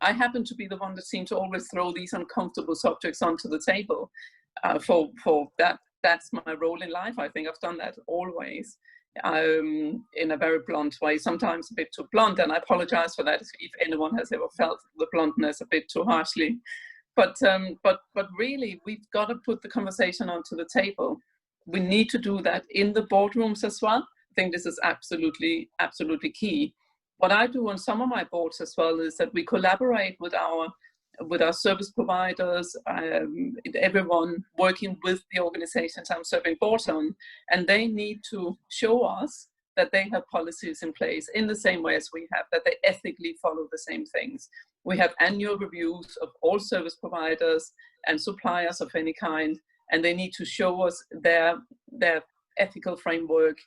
I happen to be the one that seems to always throw these uncomfortable subjects onto the table for that. That's my role in life. I think I've done that always in a very blunt way, sometimes a bit too blunt, and I apologize for that if anyone has ever felt the bluntness a bit too harshly. But really, we've got to put the conversation onto the table. We need to do that in the boardrooms as well. I think this is absolutely, absolutely key. What I do on some of my boards as well is that we collaborate with our service providers, everyone working with the organizations I'm serving boards on, and they need to show us that they have policies in place in the same way as we have, that they ethically follow the same things. We have annual reviews of all service providers and suppliers of any kind, and they need to show us their ethical framework,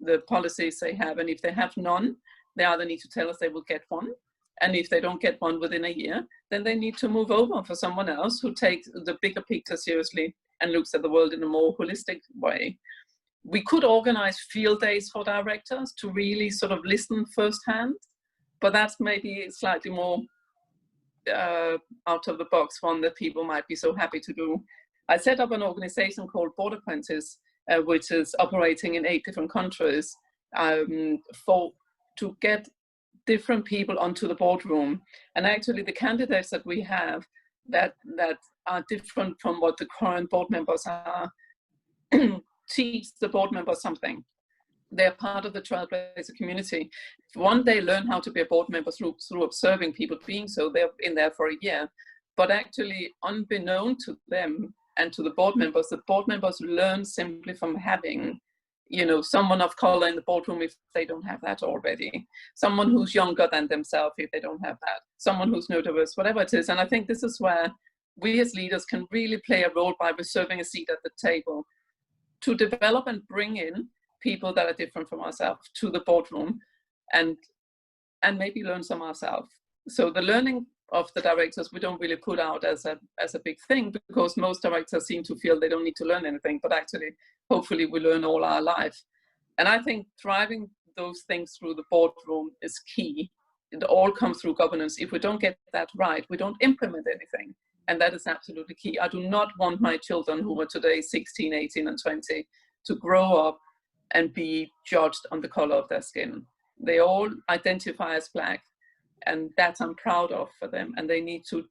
the policies they have, and if they have none, they either need to tell us they will get one, and if they don't get one within a year, then they need to move over for someone else who takes the bigger picture seriously and looks at the world in a more holistic way. We could organize field days for directors to really sort of listen firsthand, but that's maybe slightly more out of the box one that people might be so happy to do. I set up an organization called Board Apprentice, which is operating in 8 different countries to get different people onto the boardroom. And actually the candidates that we have that are different from what the current board members are teach the board members something. They're part of the Trailblazer community. One, they learn how to be a board member through observing people being so. They're in there for a year. But actually, unbeknown to them and to the board members learn simply from having someone of color in the boardroom if they don't have that already, someone who's younger than themselves if they don't have that, someone who's neurodiverse, whatever it is. And I think this is where we as leaders can really play a role by reserving a seat at the table to develop and bring in people that are different from ourselves to the boardroom and maybe learn some ourselves. So the learning of the directors, we don't really put out as a big thing, because most directors seem to feel they don't need to learn anything, but actually, hopefully we learn all our life. And I think driving those things through the boardroom is key. it all comes through governance. If we don't get that right, we don't implement anything. And that is absolutely key. I do not want my children, who are today 16, 18, and 20, to grow up and be judged on the color of their skin. They all identify as Black, and that I'm proud of for them. And they need to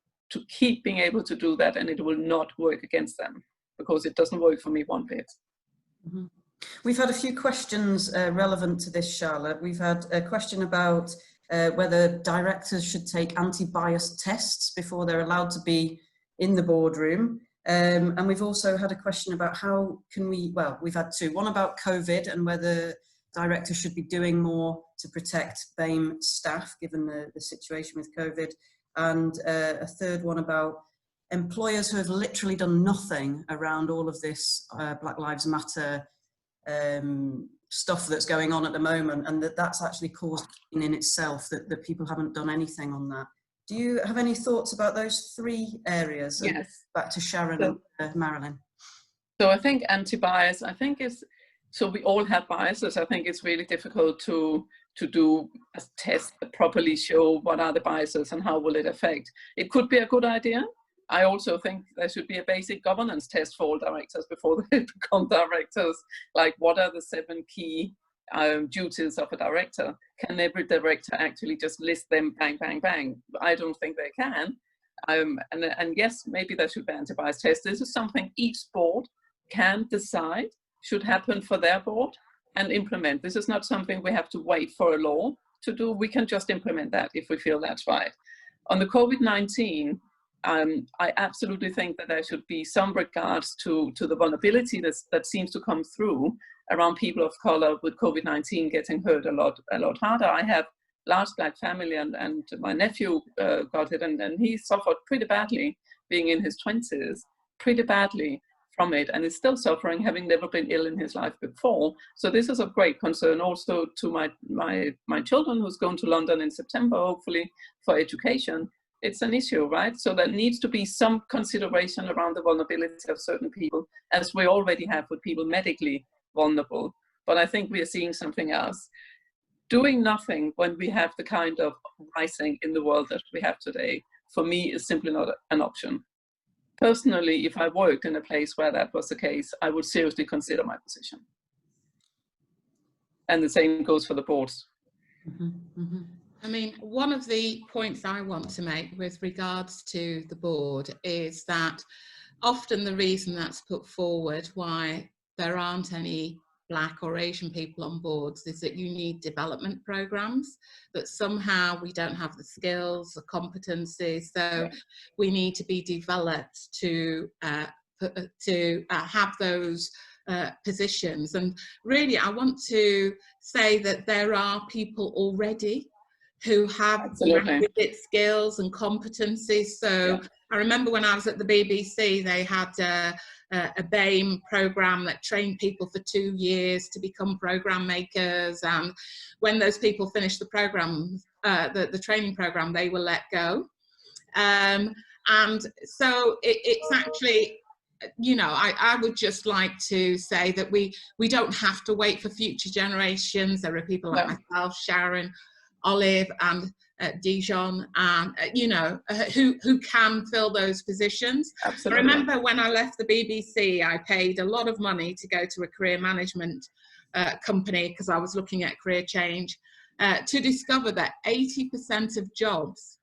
keep being able to do that, and it will not work against them, because it doesn't work for me one bit. Mm-hmm. We've had a few questions relevant to this, Charlotte. We've had a question about whether directors should take anti-bias tests before they're allowed to be in the boardroom. And we've also had a question about how can we, well, we've had two. One about COVID and whether directors should be doing more to protect BAME staff, given the situation with COVID. And a third one about employers who have literally done nothing around all of this Black Lives Matter stuff that's going on at the moment, and that's actually caused in itself, that people haven't done anything on that. Do you have any thoughts about those three areas? Yes. Back to Sharon and Marilyn. So I think anti-bias, I think is, so we all have biases. I think it's really difficult to do a test that properly show what are the biases and how will it affect. It could be a good idea. I also think there should be a basic governance test for all directors before they become directors. Like, what are the 7 key duties of a director? Can every director actually just list them bang, bang, bang? I don't think they can. And yes, maybe there should be anti-bias tests. This is something each board can decide should happen for their board and implement. This is not something we have to wait for a law to do. We can just implement that if we feel that's right. On the COVID-19, I absolutely think that there should be some regards to the vulnerability that seems to come through around people of color with COVID-19 getting hurt a lot harder. I have large Black family, and my nephew got it, and he suffered pretty badly, being in his 20s, pretty badly from it, and is still suffering, having never been ill in his life before. So this is of great concern also to my children, who's going to London in September, hopefully, for education. It's an issue, right? So there needs to be some consideration around the vulnerability of certain people, as we already have with people medically vulnerable. But I think we are seeing something else. Doing nothing when we have the kind of rising in the world that we have today, for me, is simply not an option. Personally, if I worked in a place where that was the case, I would seriously consider my position. And the same goes for the boards. Mm-hmm. Mm-hmm. I mean, one of the points I want to make with regards to the board is that often the reason that's put forward why there aren't any Black or Asian people on boards is that you need development programs, that somehow we don't have the skills, the competencies, so we need to be developed to have those positions. And really, I want to say that there are people already who have requisite skills and competencies. So I remember when I was at the BBC, they had a BAME program that trained people for 2 years to become program makers. And when those people finished the program, the training program, they were let go. And so it's actually, you know, I would just like to say that we don't have to wait for future generations. There are people like myself, Sharon, Olive, and Dijon, and you know, who can fill those positions. Absolutely. I remember when I left the BBC, I paid a lot of money to go to a career management company, because I was looking at career change, to discover that 80% of jobs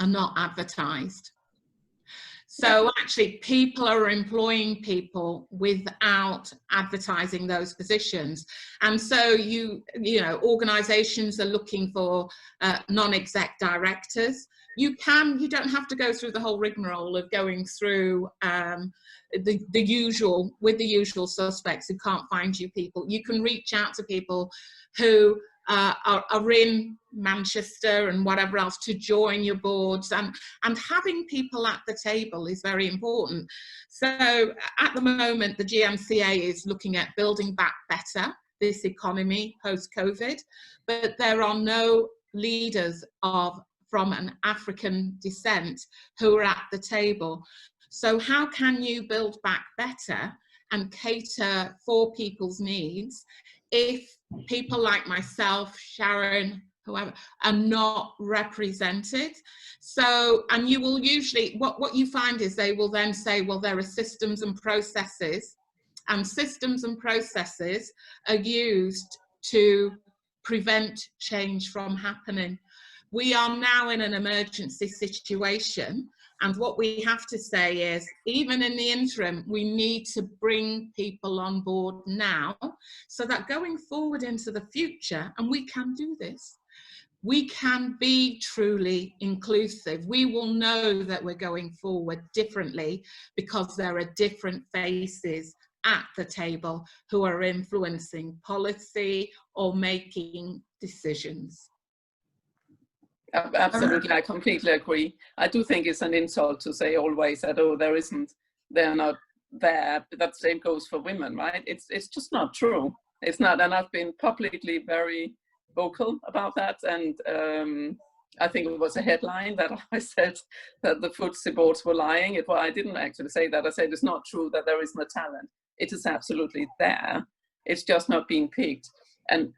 are not advertised. So actually, people are employing people without advertising those positions. And so you know, organizations are looking for non-exec directors. You don't have to go through the whole rigmarole of going through the usual suspects who can't find you people. You can reach out to people who are in Manchester and whatever else to join your boards, and having people at the table is very important. So at the moment, the GMCA is looking at building back better this economy post-COVID, but there are no leaders from an African descent who are at the table. So how can you build back better and cater for people's needs if people like myself, Sharon, whoever, are not represented. So, and you will usually, what you find is they will then say, well, there are systems and processes, and systems and processes are used to prevent change from happening. We are now in an emergency situation, and what we have to say is, even in the interim, we need to bring people on board now, so that going forward into the future, and we can do this, we can be truly inclusive. We will know that we're going forward differently because there are different faces at the table who are influencing policy or making decisions. Absolutely, I completely agree. I do think it's an insult to say always that, oh, they're not there. But that same goes for women, right? It's just not true. It's not, and I've been publicly very vocal about that. And I think it was a headline that I said that the FTSE boards were lying. I didn't actually say that. I said it's not true that there isn't a talent. It is absolutely there. It's just not being picked. And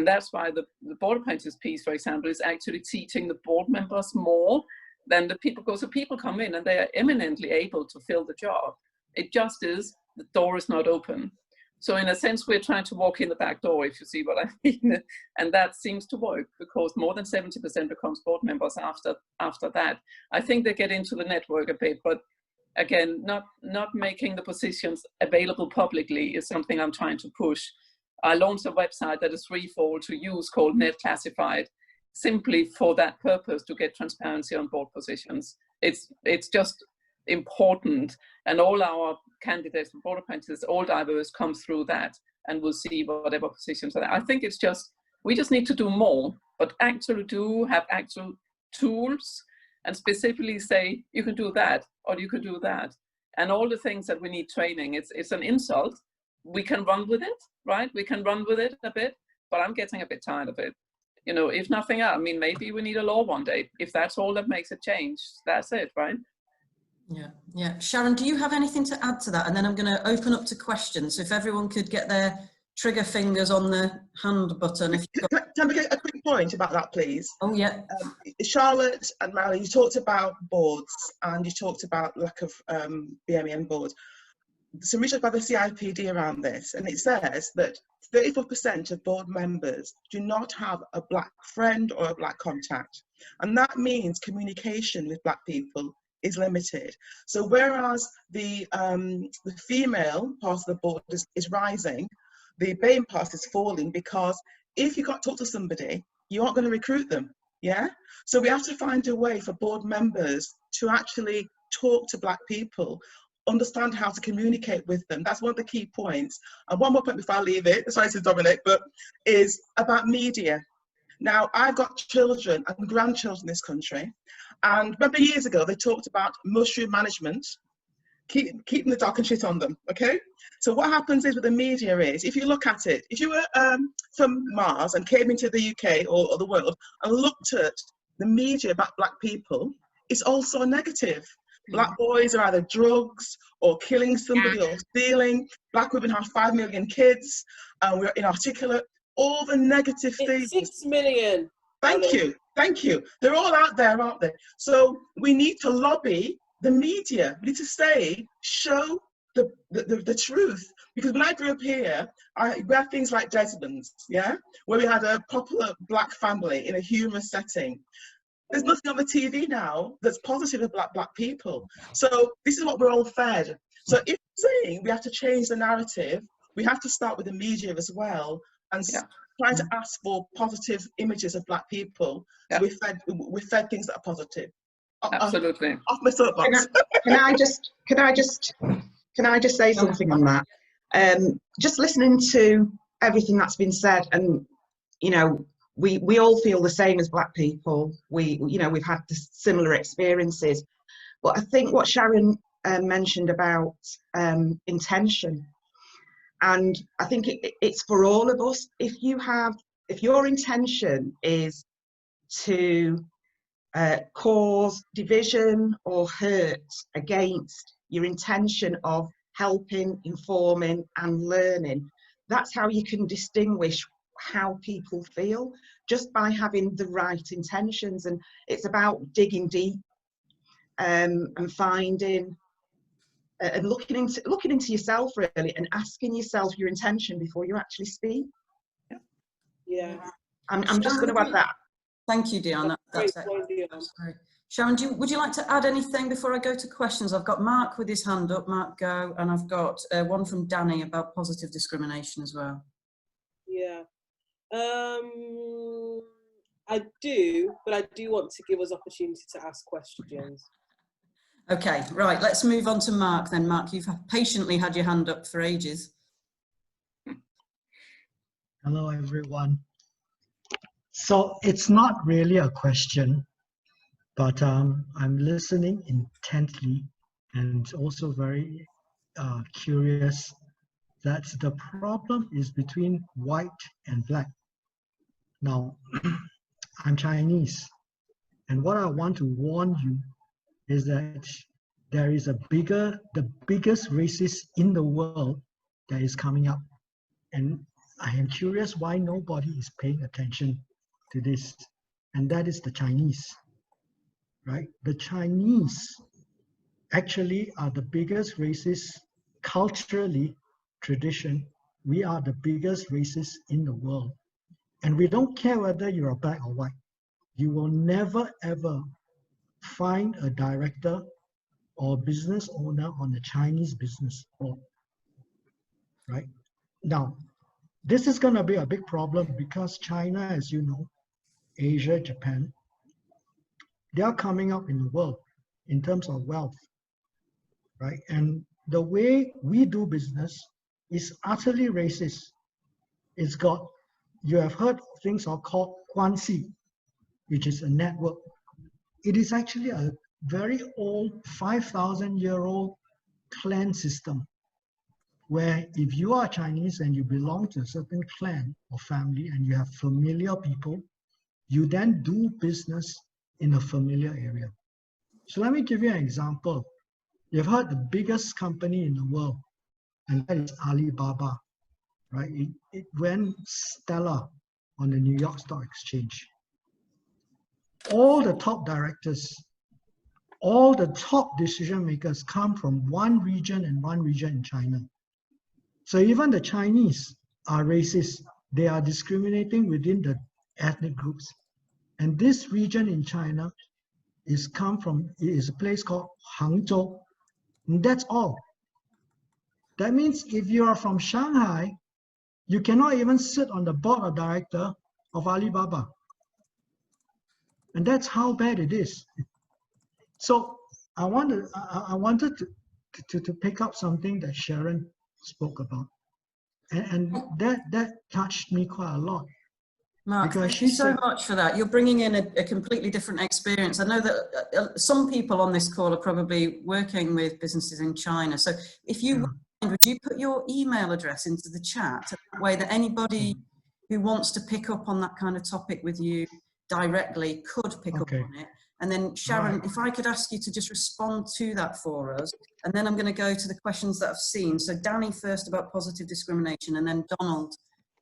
that's why the board apprentice piece, for example, is actually teaching the board members more than the people, because the people come in and they are eminently able to fill the job. It just is, the door is not open. So in a sense, we're trying to walk in the back door, if you see what I mean. And that seems to work, because more than 70% becomes board members after that. I think they get into the network a bit, but again, not making the positions available publicly is something I'm trying to push. I launched a website that is threefold to use called Net Classified, simply for that purpose, to get transparency on board positions. It's just important, and all our candidates for board apprentices, all diverse, come through that, and we'll see whatever positions are there. I think it's just, we just need to do more, but actually have actual tools, and specifically say, you can do that, or you can do that. And all the things that we need training, it's an insult. We can run with it, right? We can run with it a bit, but I'm getting a bit tired of it. You know, if nothing else, I mean, maybe we need a law one day. If that's all that makes a change, that's it, right? Yeah. Sharon, do you have anything to add to that? And then I'm going to open up to questions. So if everyone could get their trigger fingers on the hand button. Can I make a quick point about that, please? Oh, yeah. Charlotte and Marilyn, you talked about boards, and you talked about lack of BME boards. Some research by the CIPD around this, and it says that 34% of board members do not have a Black friend or a Black contact. And that means communication with Black people is limited. So whereas the female part of the board is rising, the BAME part is falling, because if you can't talk to somebody, you aren't going to recruit them, yeah? So we have to find a way for board members to actually talk to Black people, understand how to communicate with them. That's one of the key points. And one more point before I leave it, sorry to Dominic, but is about media. Now, I've got children and grandchildren in this country, and remember years ago they talked about mushroom management, keeping the dog and shit on them, okay? So what happens is with the media is, if you look at it, if you were from Mars and came into the UK or the world and looked at the media about Black people, it's also negative. Black boys are either drugs or killing somebody or stealing. Black women have 5 million kids, and we're inarticulate. All the negative things. 6 million. Thank you. They're all out there, aren't they? So we need to lobby the media. We need to show the truth. Because when I grew up here, we had things like Desmond's, yeah, where we had a popular Black family in a humorous setting. There's nothing on the TV now that's positive about Black people. So this is what we're all fed. So if we're saying we have to change the narrative, we have to start with the media as well, and try to ask for positive images of Black people. So we're fed things that are positive. Absolutely. Off my soapbox. Can I just say something on that? Just listening to everything that's been said, and you know, we all feel the same as Black people. We've had similar experiences, but I think what Sharon mentioned about intention, and I think it's for all of us. If your intention is to cause division or hurt against your intention of helping, informing and learning, that's how you can distinguish how people feel. just by having the right intentions. And it's about digging deep and finding and looking into yourself really, and asking yourself your intention before you actually speak. Yeah. I'm just going to add that. Thank you, Dion. That's great. Sharon, would you like to add anything before I go to questions? I've got Mark with his hand up. Mark, go. And I've got one from Danny about positive discrimination as well. Yeah. I do, but I do want to give us opportunity to ask questions. Okay, right, let's move on to Mark then. Mark, you've patiently had your hand up for ages. Hello, everyone. So it's not really a question, but I'm listening intently and also very curious that the problem is between white and black. Now, I'm Chinese, and what I want to warn you is that there is the biggest racist in the world that is coming up. And I am curious why nobody is paying attention to this. And that is the Chinese, right? The Chinese actually are the biggest racist culturally, tradition. We are the biggest racists in the world. And we don't care whether you're black or white. You will never ever find a director or business owner on a Chinese business board, right? Now, this is going to be a big problem because China, as you know, Asia, Japan, they are coming up in the world in terms of wealth, right? And the way we do business is utterly racist. It's got, you have heard things are called guanxi, which is a network. It is actually a very old 5,000-year-old clan system, where if you are Chinese and you belong to a certain clan or family and you have familiar people, you then do business in a familiar area. So let me give you an example. You've heard the biggest company in the world, and that is Alibaba, right? It went stellar on the New York Stock Exchange. All the top directors, all the top decision makers come from one region and one region in China. So even the Chinese are racist. They are discriminating within the ethnic groups. And this region in China is a place called Hangzhou. And that's all. That means if you are from Shanghai, you cannot even sit on the board of director of Alibaba. And that's how bad it is. So I wanted to pick up something that Sharon spoke about. And that touched me quite a lot. Mark, thank you so much for that. You're bringing in a completely different experience. I know that some people on this call are probably working with businesses in China. So if you would you put your email address into the chat, that way that anybody who wants to pick up on that kind of topic with you directly could pick up on it. And then Sharon, if I could ask you to just respond to that for us, and then I'm going to go to the questions that I've seen. So Danny first about positive discrimination, and then Donald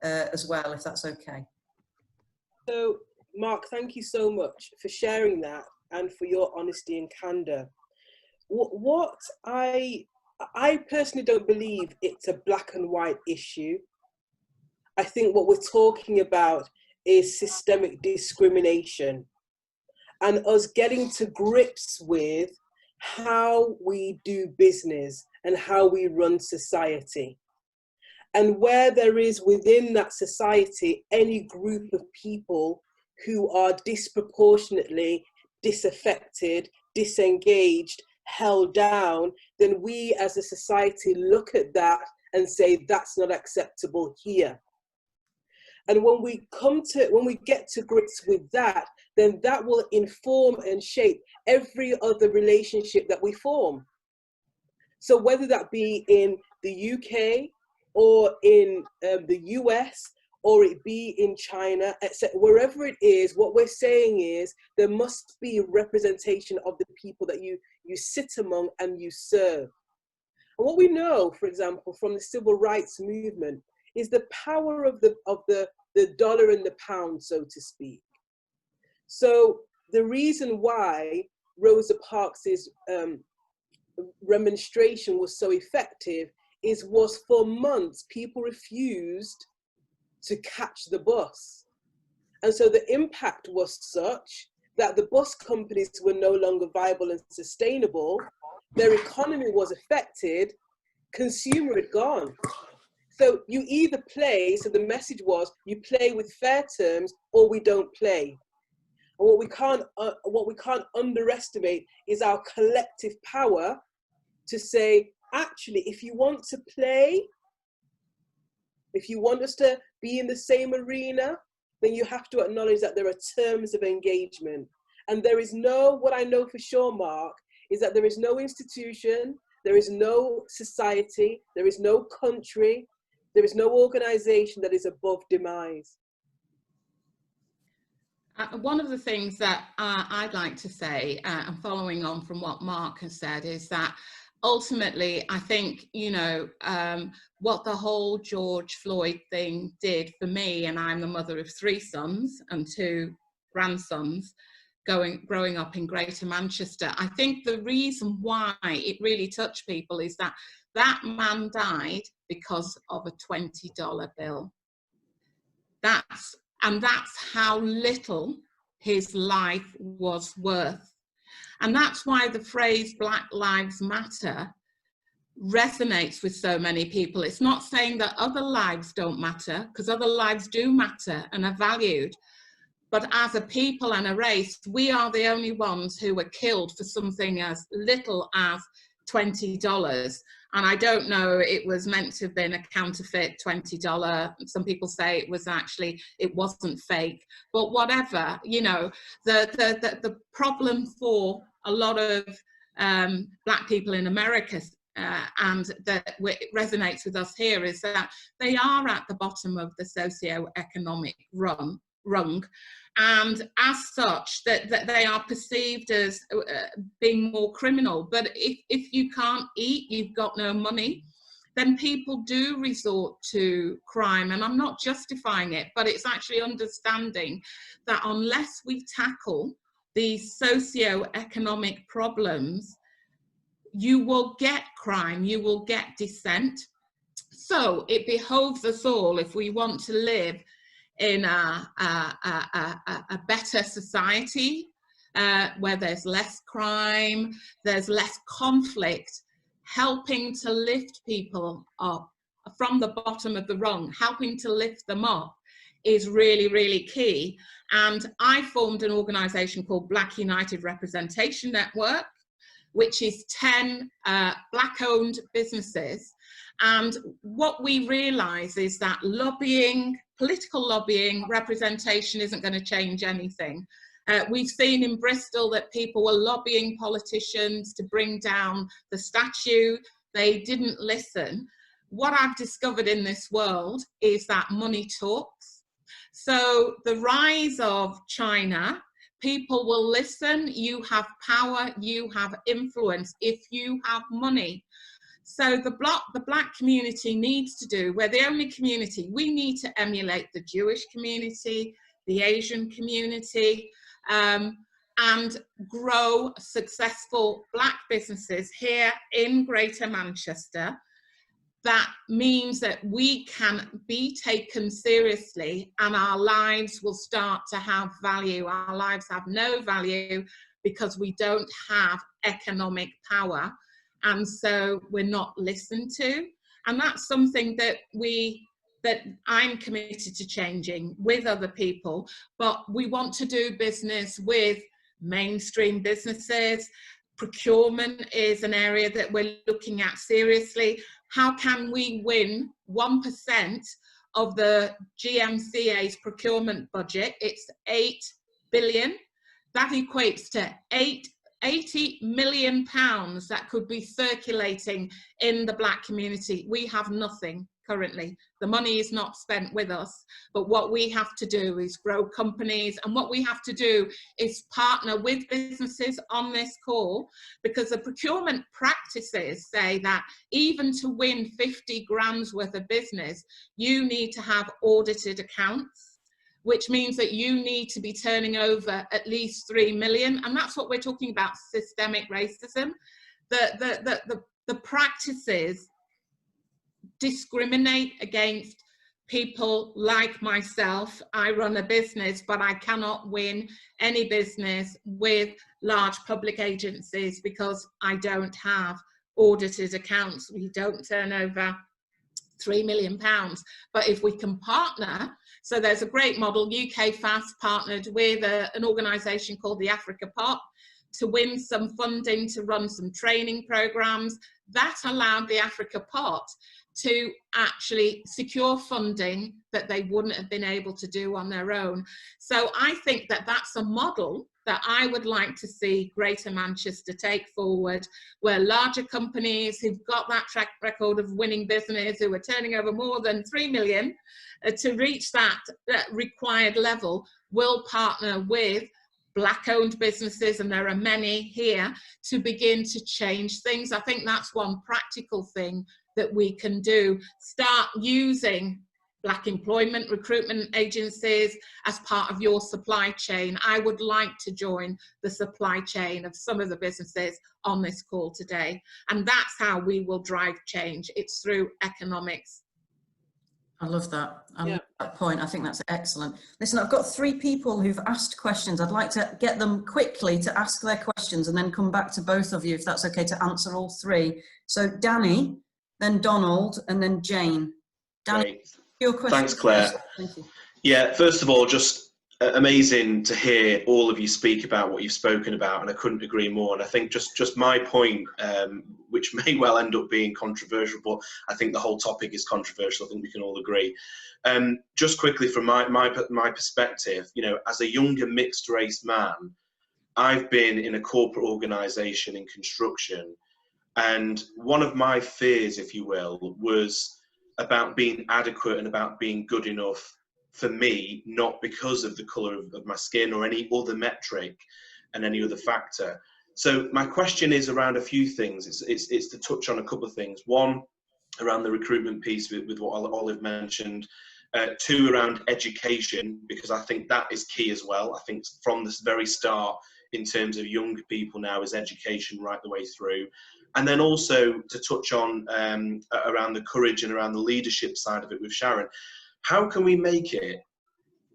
as well, if that's okay. So Mark, thank you so much for sharing that and for your honesty and candor. What I personally don't believe it's a black and white issue. I think what we're talking about is systemic discrimination and us getting to grips with how we do business and how we run society. And where there is within that society any group of people who are disproportionately disaffected, disengaged, held down, then we as a society look at that and say that's not acceptable here. And when we get to grips with that, then that will inform and shape every other relationship that we form. So whether that be in the UK or in the US, or it be in China, etc., wherever it is, what we're saying is there must be representation of the people that you sit among and you serve. And what we know, for example, from the civil rights movement is the power of the the dollar and the pound, so to speak. So the reason why Rosa Parks's remonstration was so effective was for months people refused to catch the bus. And so the impact was such that the bus companies were no longer viable and sustainable. Their economy was affected, consumer had gone. So you either play, so the message was, you play with fair terms or we don't play. And what we can't underestimate is our collective power to say, actually, if you want to play, if you want us to be in the same arena, then you have to acknowledge that there are terms of engagement. And there is no, what I know for sure, Mark, is that there is no institution, there is no society, there is no country, there is no organization that is above demise. One of the things that I'd like to say, and following on from what Mark has said, is that ultimately, I think, you know, what the whole George Floyd thing did for me, and I'm the mother of 3 sons and 2 grandsons growing up in Greater Manchester. I think the reason why it really touched people is that that man died because of a $20 bill. That's how little his life was worth. And that's why the phrase Black Lives Matter resonates with so many people. It's not saying that other lives don't matter, because other lives do matter and are valued. But as a people and a race, we are the only ones who were killed for something as little as $20. And I don't know, it was meant to have been a counterfeit $20. Some people say it wasn't fake, but whatever, you know, the problem for a lot of Black people in America, and that resonates with us here, is that they are at the bottom of the socio-economic rung. And as such, that they are perceived as being more criminal. But if you can't eat, you've got no money, then people do resort to crime. And I'm not justifying it, but it's actually understanding that unless we tackle these socio-economic problems, you will get crime, you will get dissent. So it behoves us all, if we want to live in a better society where there's less crime, there's less conflict, helping to lift people up from the bottom of the rung, helping to lift them up is really, really key. And I formed an organisation called Black United Representation Network, which is 10 Black-owned businesses. And what we realise is that lobbying, political lobbying, representation isn't going to change anything. We've seen in Bristol that people were lobbying politicians to bring down the statue. They didn't listen. What I've discovered in this world is that money talks. So the rise of China, people will listen. You have power, you have influence if you have money. So the Black community needs to do, we're the only community, we need to emulate the Jewish community, the Asian community, and grow successful Black businesses here in Greater Manchester. That means that we can be taken seriously and our lives will start to have value. Our lives have no value because we don't have economic power. And so we're not listened to. And that's something that I'm committed to changing with other people. But we want to do business with mainstream businesses. Procurement is an area that we're looking at seriously. How can we win 1% of the GMCA's procurement budget? It's 8 billion. That equates to 80 million pounds that could be circulating in the Black community. We have nothing currently. The money is not spent with us, but what we have to do is grow companies, and what we have to do is partner with businesses on this call, because the procurement practices say that even to win 50 grand's worth of business, you need to have audited accounts, which means that you need to be turning over at least 3 million. And that's what we're talking about, systemic racism. The practices discriminate against people like myself. I run a business, but I cannot win any business with large public agencies because I don't have audited accounts. We don't turn over £3 million. But if we can partner, so there's a great model. UK Fast partnered with an organisation called the Africa Pot to win some funding to run some training programs. That allowed the Africa Pot to actually secure funding that they wouldn't have been able to do on their own. So I think that that's a model that I would like to see Greater Manchester take forward, where larger companies who've got that track record of winning business, who are turning over more than 3 million, to reach that required level, will partner with Black-owned businesses, and there are many here, to begin to change things. I think that's one practical thing that we can do. Start using Black employment recruitment agencies as part of your supply chain. I would like to join the supply chain of some of the businesses on this call today. And that's how we will drive change. It's through economics. I love that. I love that point. I think that's excellent. Listen, I've got 3 people who've asked questions. I'd like to get them quickly to ask their questions and then come back to both of you, if that's okay, to answer all 3. So Danny, then Donald, and then Jane. Danny, Great. your question. Thanks, Claire. Thank you. Yeah, first of all, just amazing to hear all of you speak about what you've spoken about, and I couldn't agree more. And I think just my point, which may well end up being controversial, but I think the whole topic is controversial. I think we can all agree. Just quickly from my perspective, you know, as a younger mixed race man, I've been in a corporate organisation in construction, and one of my fears, if you will, was about being adequate and about being good enough for me, not because of the colour of my skin or any other metric and any other factor. So my question is around a few things. It's to touch on a couple of things. One, around the recruitment piece with what Olive mentioned. 2, around education, because I think that is key as well. I think from this very start, in terms of younger people now, is education right the way through. And then also to touch on around the courage and around the leadership side of it with Sharon. How can we make it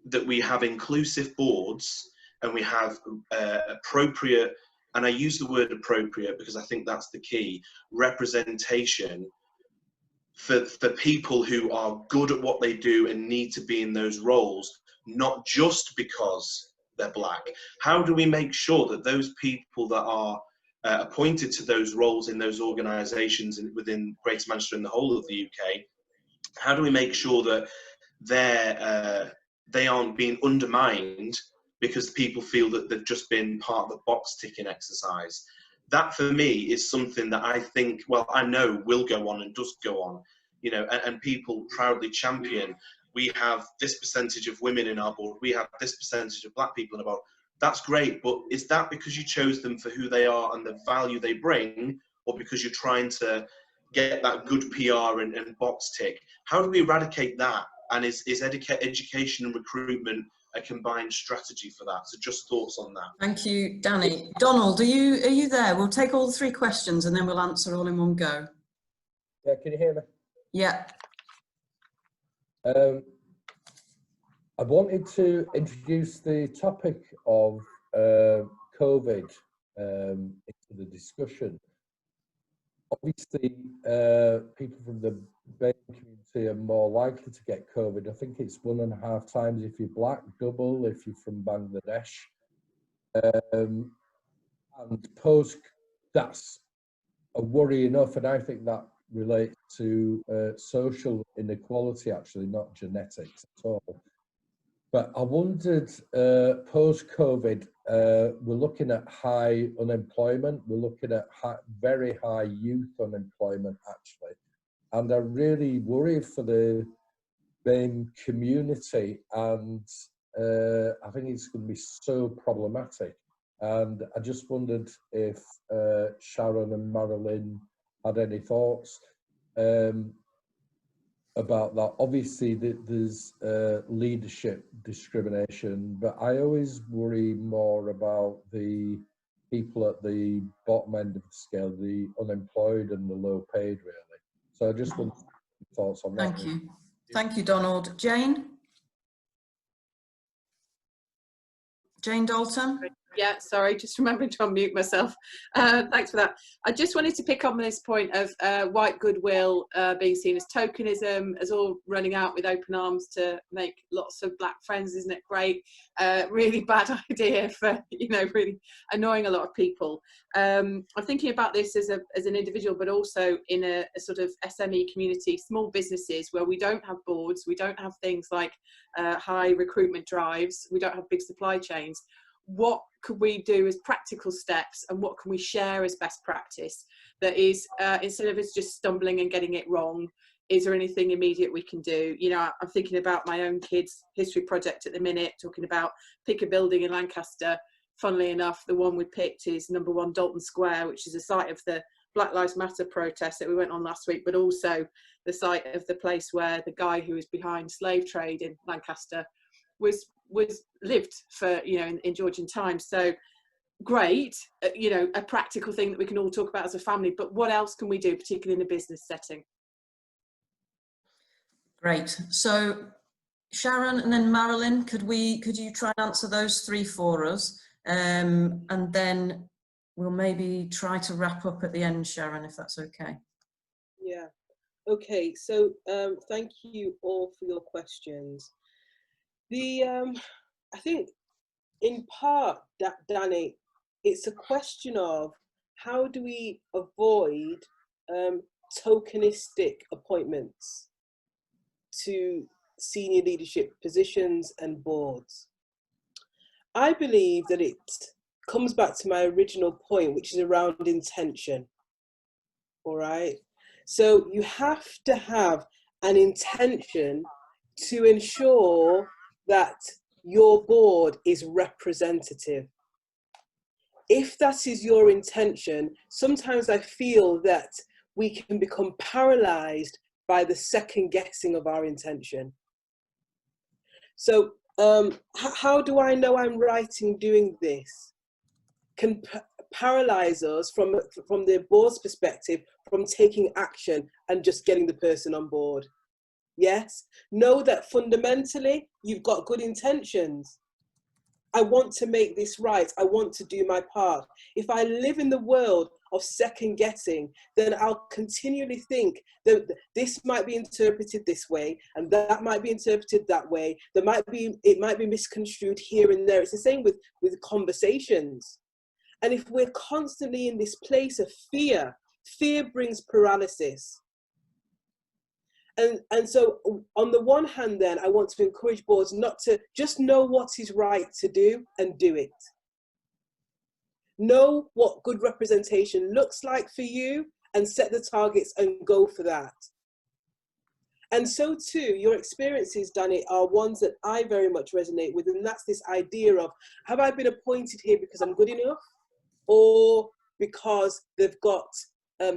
that we have inclusive boards and we have appropriate, and I use the word appropriate because I think that's the key, representation for people who are good at what they do and need to be in those roles, not just because they're Black? How do we make sure that those people that are appointed to those roles in those organisations within Greater Manchester and the whole of the UK, how do we make sure that they aren't being undermined because people feel that they've just been part of the box ticking exercise? That for me is something that I think, well, I know will go on and does go on, you know, and people proudly champion. We have this percentage of women in our board, we have this percentage of Black people in our board. That's great, but is that because you chose them for who they are and the value they bring, or because you're trying to get that good PR and box tick? How do we eradicate that? And is education and recruitment a combined strategy for that? So just thoughts on that. Thank you, Danny. Donald, are you there? We'll take all 3 questions and then we'll answer all in one go. Yeah, can you hear me? Yeah. I wanted to introduce the topic of COVID into the discussion. Obviously, people from the BAME community are more likely to get COVID. I think it's 1.5 times if you're Black, double if you're from Bangladesh. And post, that's a worry enough, and I think that relates to social inequality, actually, not genetics at all. But I wondered, post-COVID, we're looking at high unemployment. We're looking at very high youth unemployment, actually. and I really worry for the BAME community, and I think it's going to be so problematic. And I just wondered if Sharon and Marilyn had any thoughts about that. Obviously, there's leadership discrimination, but I always worry more about the people at the bottom end of the scale, the unemployed and the low paid, really. So I just want your thoughts on that. Thank you. Thank you, Donald. Jane? Jane Dalton? Yeah, sorry, just remembering to unmute myself. Thanks for that. I just wanted to pick up on this point of white goodwill being seen as tokenism, as all running out with open arms to make lots of black friends. Isn't it great? Really bad idea for, you know, really annoying a lot of people. I'm thinking about this as an individual, but also in a sort of SME community, small businesses where we don't have boards, we don't have things like high recruitment drives, we don't have big supply chains. What could we do as practical steps, and what can we share as best practice that is, instead of us just stumbling and getting it wrong, is there anything immediate we can do? You know, I'm thinking about my own kids' history project at the minute, talking about pick a building in Lancaster. Funnily enough, the one we picked is number 1 Dalton Square, which is the site of the Black Lives Matter protest that we went on last week, but also the site of the place where the guy who was behind slave trade in Lancaster was lived for, you know, in Georgian times. So great, you know, a practical thing that we can all talk about as a family, but what else can we do, particularly in a business setting? Great. So Sharon and then Marilyn, could you try and answer those 3 for us? And then we'll maybe try to wrap up at the end, Sharon, if that's okay. Yeah. Okay. So thank you all for your questions. I think in part, Danny, it's a question of how do we avoid tokenistic appointments to senior leadership positions and boards. I believe that it comes back to my original point, which is around intention. All right. So you have to have an intention to ensure that your board is representative. If that is your intention, sometimes I feel that we can become paralyzed by the second guessing of our intention. So how do I know I'm right in doing this? Can paralyze us from the board's perspective from taking action and just getting the person on board. Yes, know that fundamentally you've got good intentions. I want to make this right. I want to do my part. If I live in the world of second guessing, then I'll continually think that this might be interpreted this way and that might be interpreted that way. It might be misconstrued here and there. It's the same with conversations. And if we're constantly in this place of fear, fear brings paralysis. And so on the one hand, then, I want to encourage boards not to just know what is right to do and do it. Know what good representation looks like for you and set the targets and go for that. And so too, your experiences, Danny, are ones that I very much resonate with. And that's this idea of, have I been appointed here because I'm good enough, or because they've got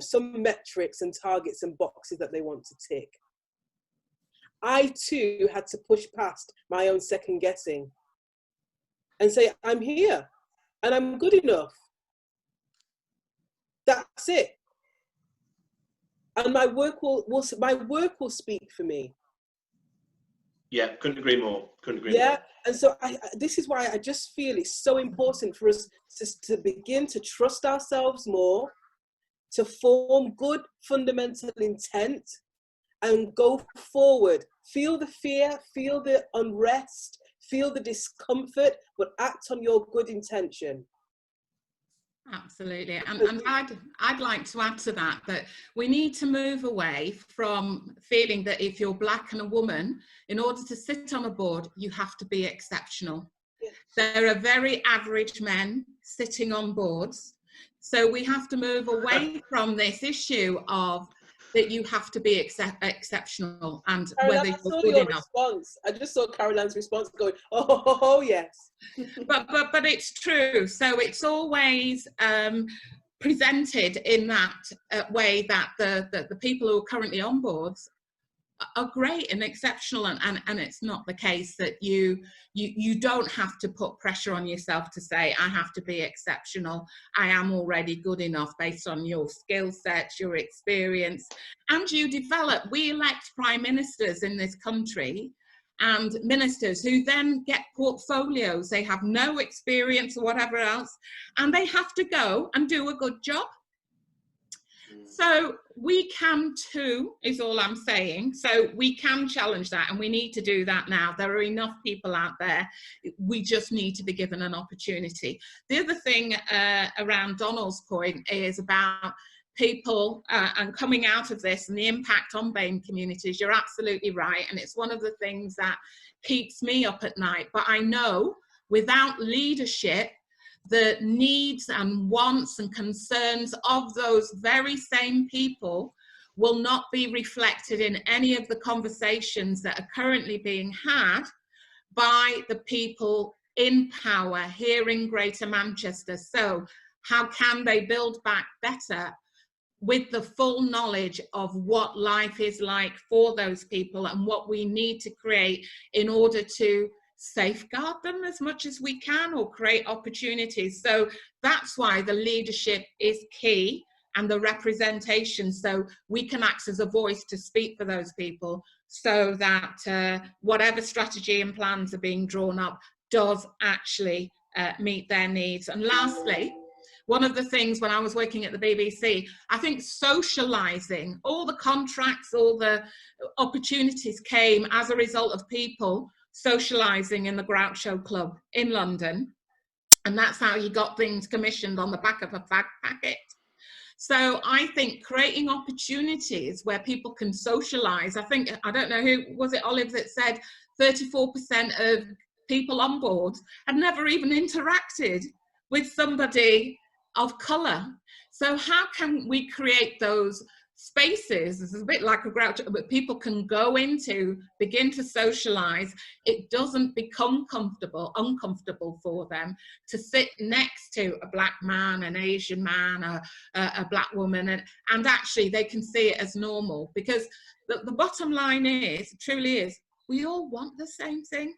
some metrics and targets and boxes that they want to tick? I too had to push past my own second guessing and say, I'm here and I'm good enough. That's it. And my work will speak for me. Yeah, couldn't agree more. Couldn't agree more. Yeah, and so this is why I just feel it's so important for us to begin to trust ourselves more, to form good fundamental intent, and go forward. Feel the fear, feel the unrest, feel the discomfort, but act on your good intention. Absolutely. And I'd like to add to that we need to move away from feeling that if you're black and a woman, in order to sit on a board, you have to be exceptional. Yes. There are very average men sitting on boards. So we have to move away from this issue of that you have to be exceptional, and Caroline, whether I you're saw good your enough. response. I just saw Caroline's response going, oh yes. But it's true. So it's always presented in that way that the people who are currently on boards are great and exceptional, and it's not the case that you don't have to put pressure on yourself to say, I have to be exceptional, I am already good enough based on your skill sets, your experience, and you develop. We elect prime ministers in this country and ministers who then get portfolios. They have no experience or whatever else, and they have to go and do a good job. So we can too, is all I'm saying. So we can challenge that, and we need to do that now. There are enough people out there. We just need to be given an opportunity. The other thing around Donald's point is about people and coming out of this and the impact on BAME communities. You're absolutely right. And it's one of the things that keeps me up at night. But I know without leadership, the needs and wants and concerns of those very same people will not be reflected in any of the conversations that are currently being had by the people in power here in Greater Manchester. So how can they build back better with the full knowledge of what life is like for those people and what we need to create in order to safeguard them as much as we can or create opportunities? So that's why the leadership is key, and the representation, so we can act as a voice to speak for those people, so that whatever strategy and plans are being drawn up does actually meet their needs. And lastly, one of the things when I was working at the BBC, I think socialising, all the contracts, all the opportunities came as a result of people socialising in the Groucho Club in London, and that's how you got things commissioned on the back of a fag packet. So I think creating opportunities where people can socialise. I don't know who was it, Olive, that said 34% of people on board had never even interacted with somebody of colour. So how can we create those spaces? It's a bit like a Groucho, but people can go into, begin to socialise. It doesn't become uncomfortable for them to sit next to a black man, an Asian man, a black woman, and actually they can see it as normal. Because the bottom line is, truly is, we all want the same thing.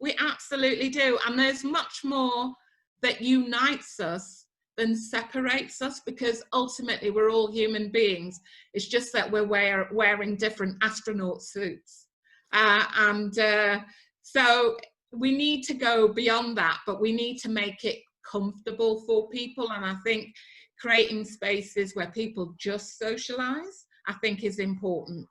We absolutely do. And there's much more that unites us than separates us, because ultimately we're all human beings. It's just that we're wearing different astronaut suits. So we need to go beyond that, but we need to make it comfortable for people. And I think creating spaces where people just socialise, I think, is important.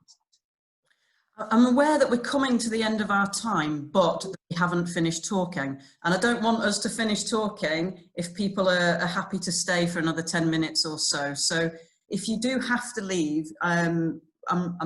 I'm aware that we're coming to the end of our time, but we haven't finished talking. And I don't want us to finish talking if people are happy to stay for another 10 minutes or so. So if you do have to leave, I'm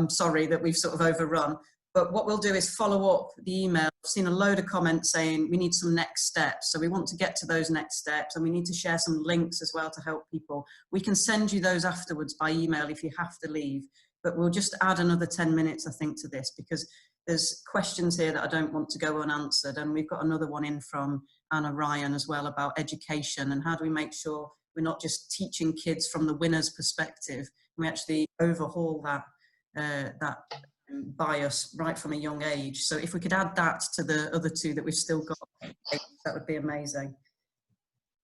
sorry that we've sort of overrun, but what we'll do is follow up the email. I've seen a load of comments saying we need some next steps. So we want to get to those next steps, and we need to share some links as well to help people. We can send you those afterwards by email if you have to leave. But we'll just add another 10 minutes, I think, to this, because there's questions here that I don't want to go unanswered. And we've got another one in from Anna Ryan as well about education and how do we make sure we're not just teaching kids from the winner's perspective. We actually overhaul that bias right from a young age. So if we could add that to the other two that we've still got, that would be amazing.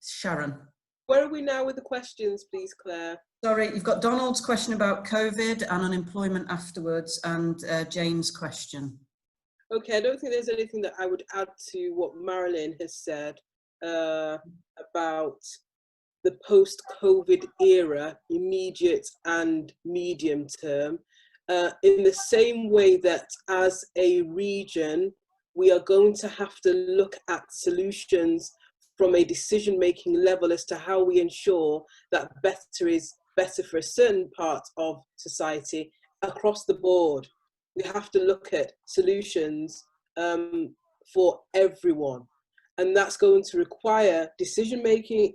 Sharon. Where are we now with the questions, please, Claire? Sorry, you've got Donald's question about COVID and unemployment afterwards, and Jane's question. Okay, I don't think there's anything that I would add to what Marilyn has said about the post-COVID era, immediate and medium term, in the same way that as a region, we are going to have to look at solutions from a decision-making level as to how we ensure that better is better for a certain part of society across the board. We have to look at solutions for everyone, and that's going to require decision-making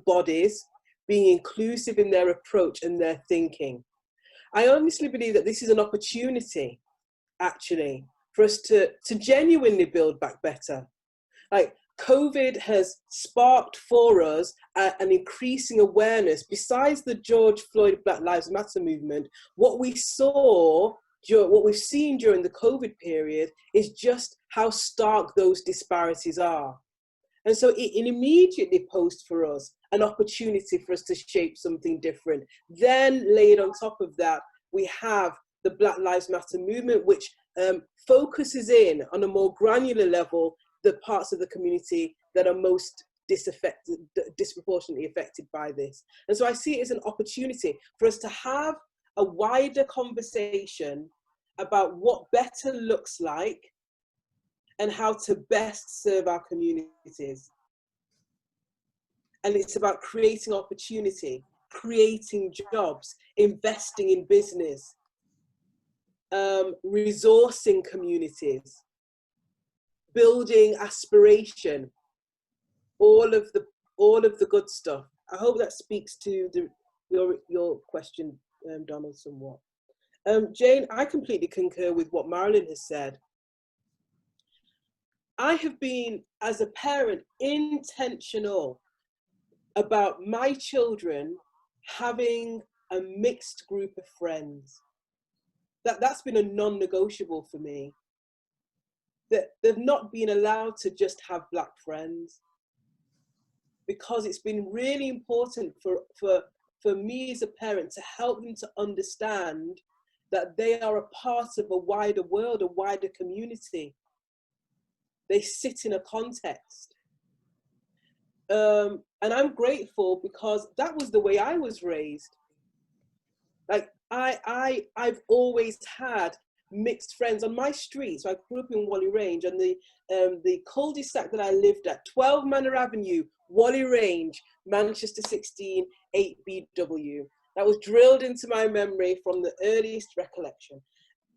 bodies being inclusive in their approach and their thinking. I honestly believe that this is an opportunity, actually, for us to genuinely build back better. Like, COVID has sparked for us an increasing awareness. Besides the George Floyd Black Lives Matter movement, what we've seen during the COVID period is just how stark those disparities are. And so it immediately posed for us an opportunity for us to shape something different. Then laid on top of that, we have the Black Lives Matter movement, which focuses in on a more granular level the parts of the community that are most disproportionately affected by this. And so I see it as an opportunity for us to have a wider conversation about what better looks like and how to best serve our communities. And it's about creating opportunity, creating jobs, investing in business, resourcing communities, building aspiration, all of the good stuff. I hope that speaks to your question, Donald, somewhat. Jane, I completely concur with what Marilyn has said. I have been, as a parent, intentional about my children having a mixed group of friends. That's been a non-negotiable for me. That they've not been allowed to just have Black friends, because it's been really important for me as a parent to help them to understand that they are a part of a wider world, a wider community. They sit in a context. And I'm grateful because that was the way I was raised. Like I've always had mixed friends on my street. So I grew up in Whalley Range, and the cul-de-sac that I lived at, 12 Manor Avenue, Whalley Range, Manchester 16, 8BW. That was drilled into my memory from the earliest recollection.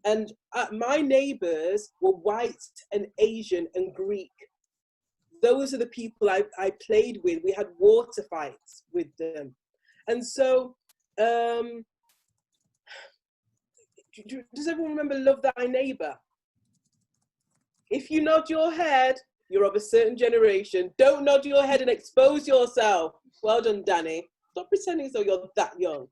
And my neighbours were white and Asian and Greek. Those are the people I played with. We had water fights with them. And so, does everyone remember Love Thy Neighbour? If you nod your head, you're of a certain generation. Don't nod your head and expose yourself. Well done, Danny. Stop pretending as though you're that young.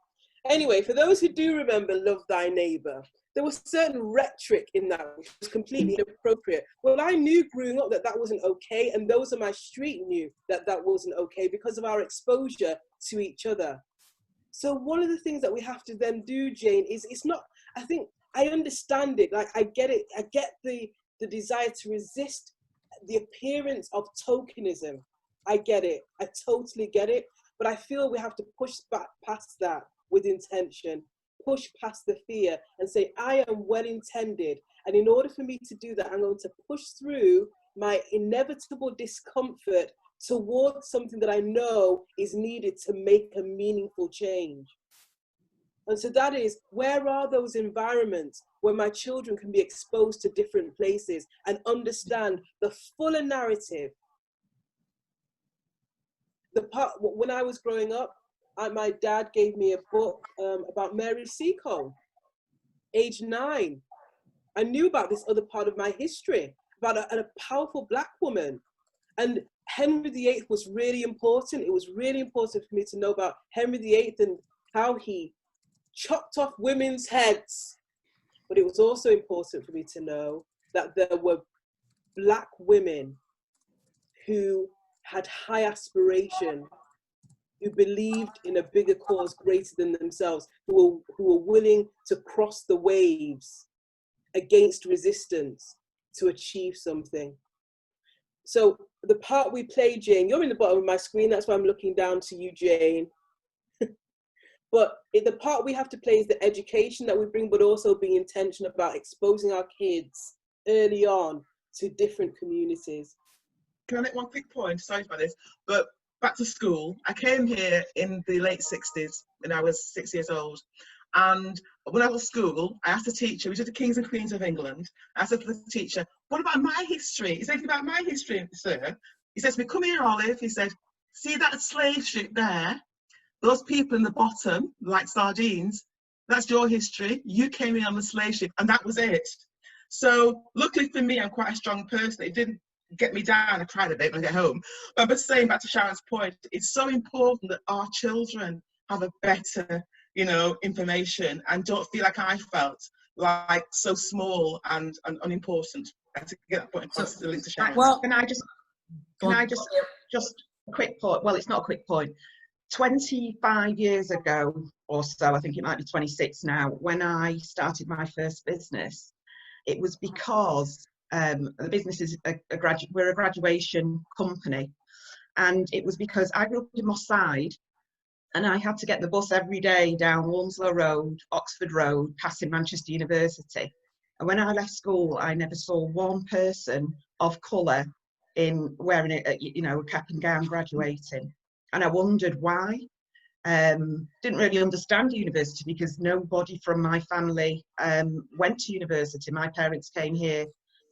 Anyway, for those who do remember Love Thy Neighbour, there was certain rhetoric in that which was completely inappropriate. Well, I knew growing up that that wasn't okay, and those on my street knew that that wasn't okay because of our exposure to each other. So one of the things that we have to then do, Jane, is it's not, I think, I understand it, like I get it, I get the desire to resist the appearance of tokenism. I get it, I totally get it, but I feel we have to push back past that with intention, push past the fear and say, I am well intended. And in order for me to do that, I'm going to push through my inevitable discomfort towards something that I know is needed to make a meaningful change. And so that is, where are those environments where my children can be exposed to different places and understand the fuller narrative? The part, when I was growing up, my dad gave me a book about Mary Seacole, age 9. I knew about this other part of my history, about a powerful Black woman. And Henry VIII was really important. It was really important for me to know about Henry VIII and how he chopped off women's heads. But it was also important for me to know that there were Black women who had high aspiration, who believed in a bigger cause greater than themselves, who were willing to cross the waves against resistance to achieve something. So the part we play, Jane, you're in the bottom of my screen, that's why I'm looking down to you, Jane. But the part we have to play is the education that we bring, but also being intentional about exposing our kids early on to different communities. Can I make one quick point? Sorry about this, but back to school. I came here in the late 60s when I was 6 years old. And when I was at school, I asked the teacher, we did the Kings and Queens of England. I said to the teacher, what about my history? He said, anything about my history, sir? He said to me, come here, Olive. He said, see that slave ship there? those people in the bottom, like sardines, that's your history. You came in on the slave ship, and that was it. So luckily for me, I'm quite a strong person. It didn't get me down. I cried a bit when I get home. But saying back to Sharon's point, it's so important that our children have a better, you know, information and don't feel like I felt, like so small and unimportant. And to get that point across, the link to Sharon. Well, Can I just a quick point? Well, it's not a quick point. 25 years ago or so, I think it might be 26 now, when I started my first business, it was because the business is we're a graduation company, and it was because I grew up in Moss Side, and I had to get the bus every day down Walmslow Road, Oxford Road, passing Manchester University. And when I left school, I never saw one person of colour in wearing a cap and gown graduating, and I wondered why. Didn't really understand university because nobody from my family went to university. My parents came here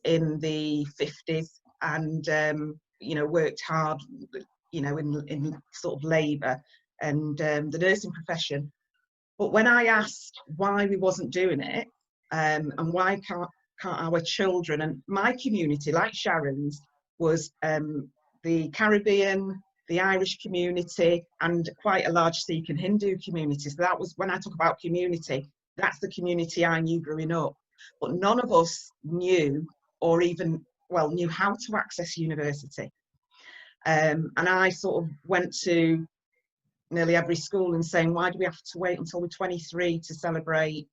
in the 50s and worked hard, in sort of labour and the nursing profession. But when I asked why we wasn't doing it, and why can't our children, and my community, like Sharon's, was the Caribbean, the Irish community, and quite a large Sikh and Hindu community. So that was, when I talk about community, that's the community I knew growing up. But none of us knew, or even, knew how to access university. And I sort of went to nearly every school and saying, why do we have to wait until we're 23 to celebrate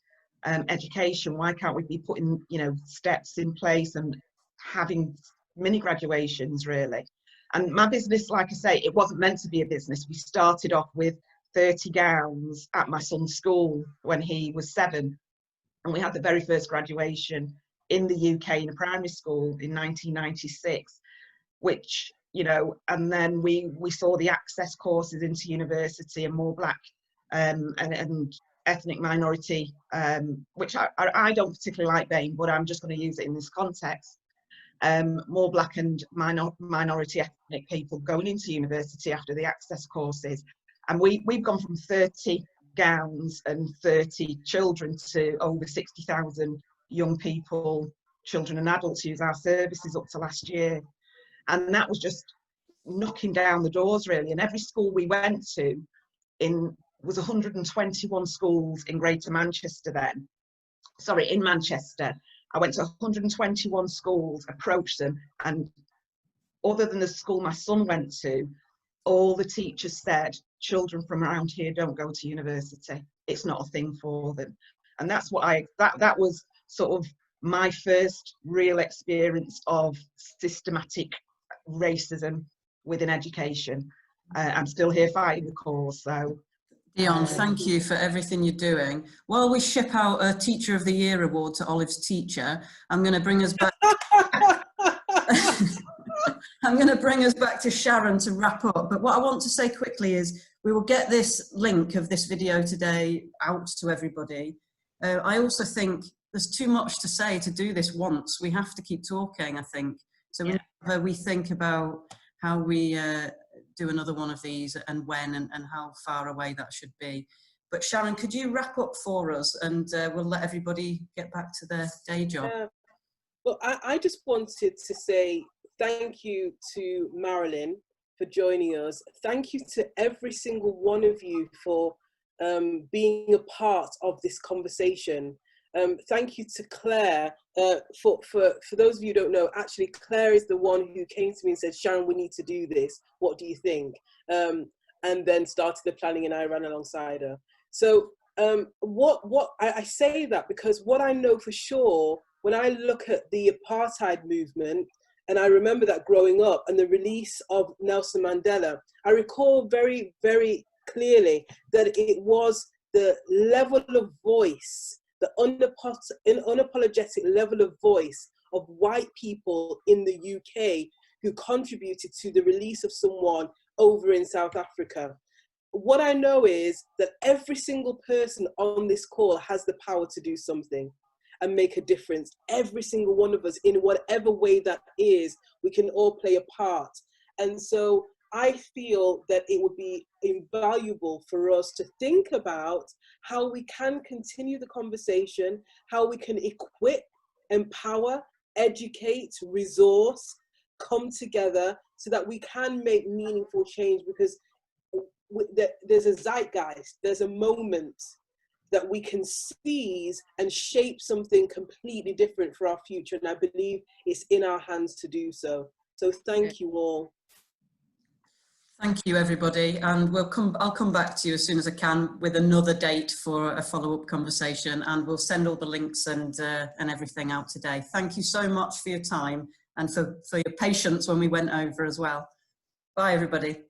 education? Why can't we be putting, steps in place and having mini graduations, really? And my business, like I say, it wasn't meant to be a business. We started off with 30 gowns at my son's school when he was 7. And we had the very first graduation in the UK in a primary school in 1996, which, and then we saw the access courses into university and more black and ethnic minority, which I don't particularly like BAME, but I'm just going to use it in this context. More black and minority ethnic people going into university after the access courses. And we've gone from 30 gowns and 30 children to over 60,000 young people, children and adults use our services up to last year. And that was just knocking down the doors, really. And every school we went to was 121 schools in Greater Manchester then. Sorry, in Manchester. I went to 121 schools, approached them, and other than the school my son went to, all the teachers said, children from around here don't go to university. It's not a thing for them. And that's what that was sort of my first real experience of systematic racism within education. I'm still here fighting the cause, so. Dion, thank you for everything you're doing. While we ship out a Teacher of the Year award to Olive's teacher, I'm going to bring us back. I'm going to bring us back to Sharon to wrap up. But what I want to say quickly is we will get this link of this video today out to everybody. I also think there's too much to say to do this once. We have to keep talking, I think. So whenever we think about how we do another one of these and when and how far away that should be. But Sharon, could you wrap up for us, and we'll let everybody get back to their day job. Well, I just wanted to say thank you to Marilyn for joining us. Thank you to every single one of you for being a part of this conversation. Thank you to Claire. For those of you who don't know, actually Claire is the one who came to me and said, Sharon, we need to do this. What do you think? And then started the planning, and I ran alongside her. So I say that because what I know for sure, when I look at the apartheid movement, and I remember that growing up and the release of Nelson Mandela, I recall very, very clearly that it was the level of voice, the unapologetic level of voice of white people in the UK who contributed to the release of someone over in South Africa. What I know is that every single person on this call has the power to do something and make a difference. Every single one of us, in whatever way that is, we can all play a part. And so I feel that it would be invaluable for us to think about how we can continue the conversation, how we can equip, empower, educate, resource, come together so that we can make meaningful change, because there's a zeitgeist, there's a moment that we can seize and shape something completely different for our future. And I believe it's in our hands to do so. So thank you all. Thank you, everybody. And I'll come back to you as soon as I can with another date for a follow-up conversation, and we'll send all the links and everything out today. Thank you so much for your time and for your patience when we went over as well. Bye, everybody.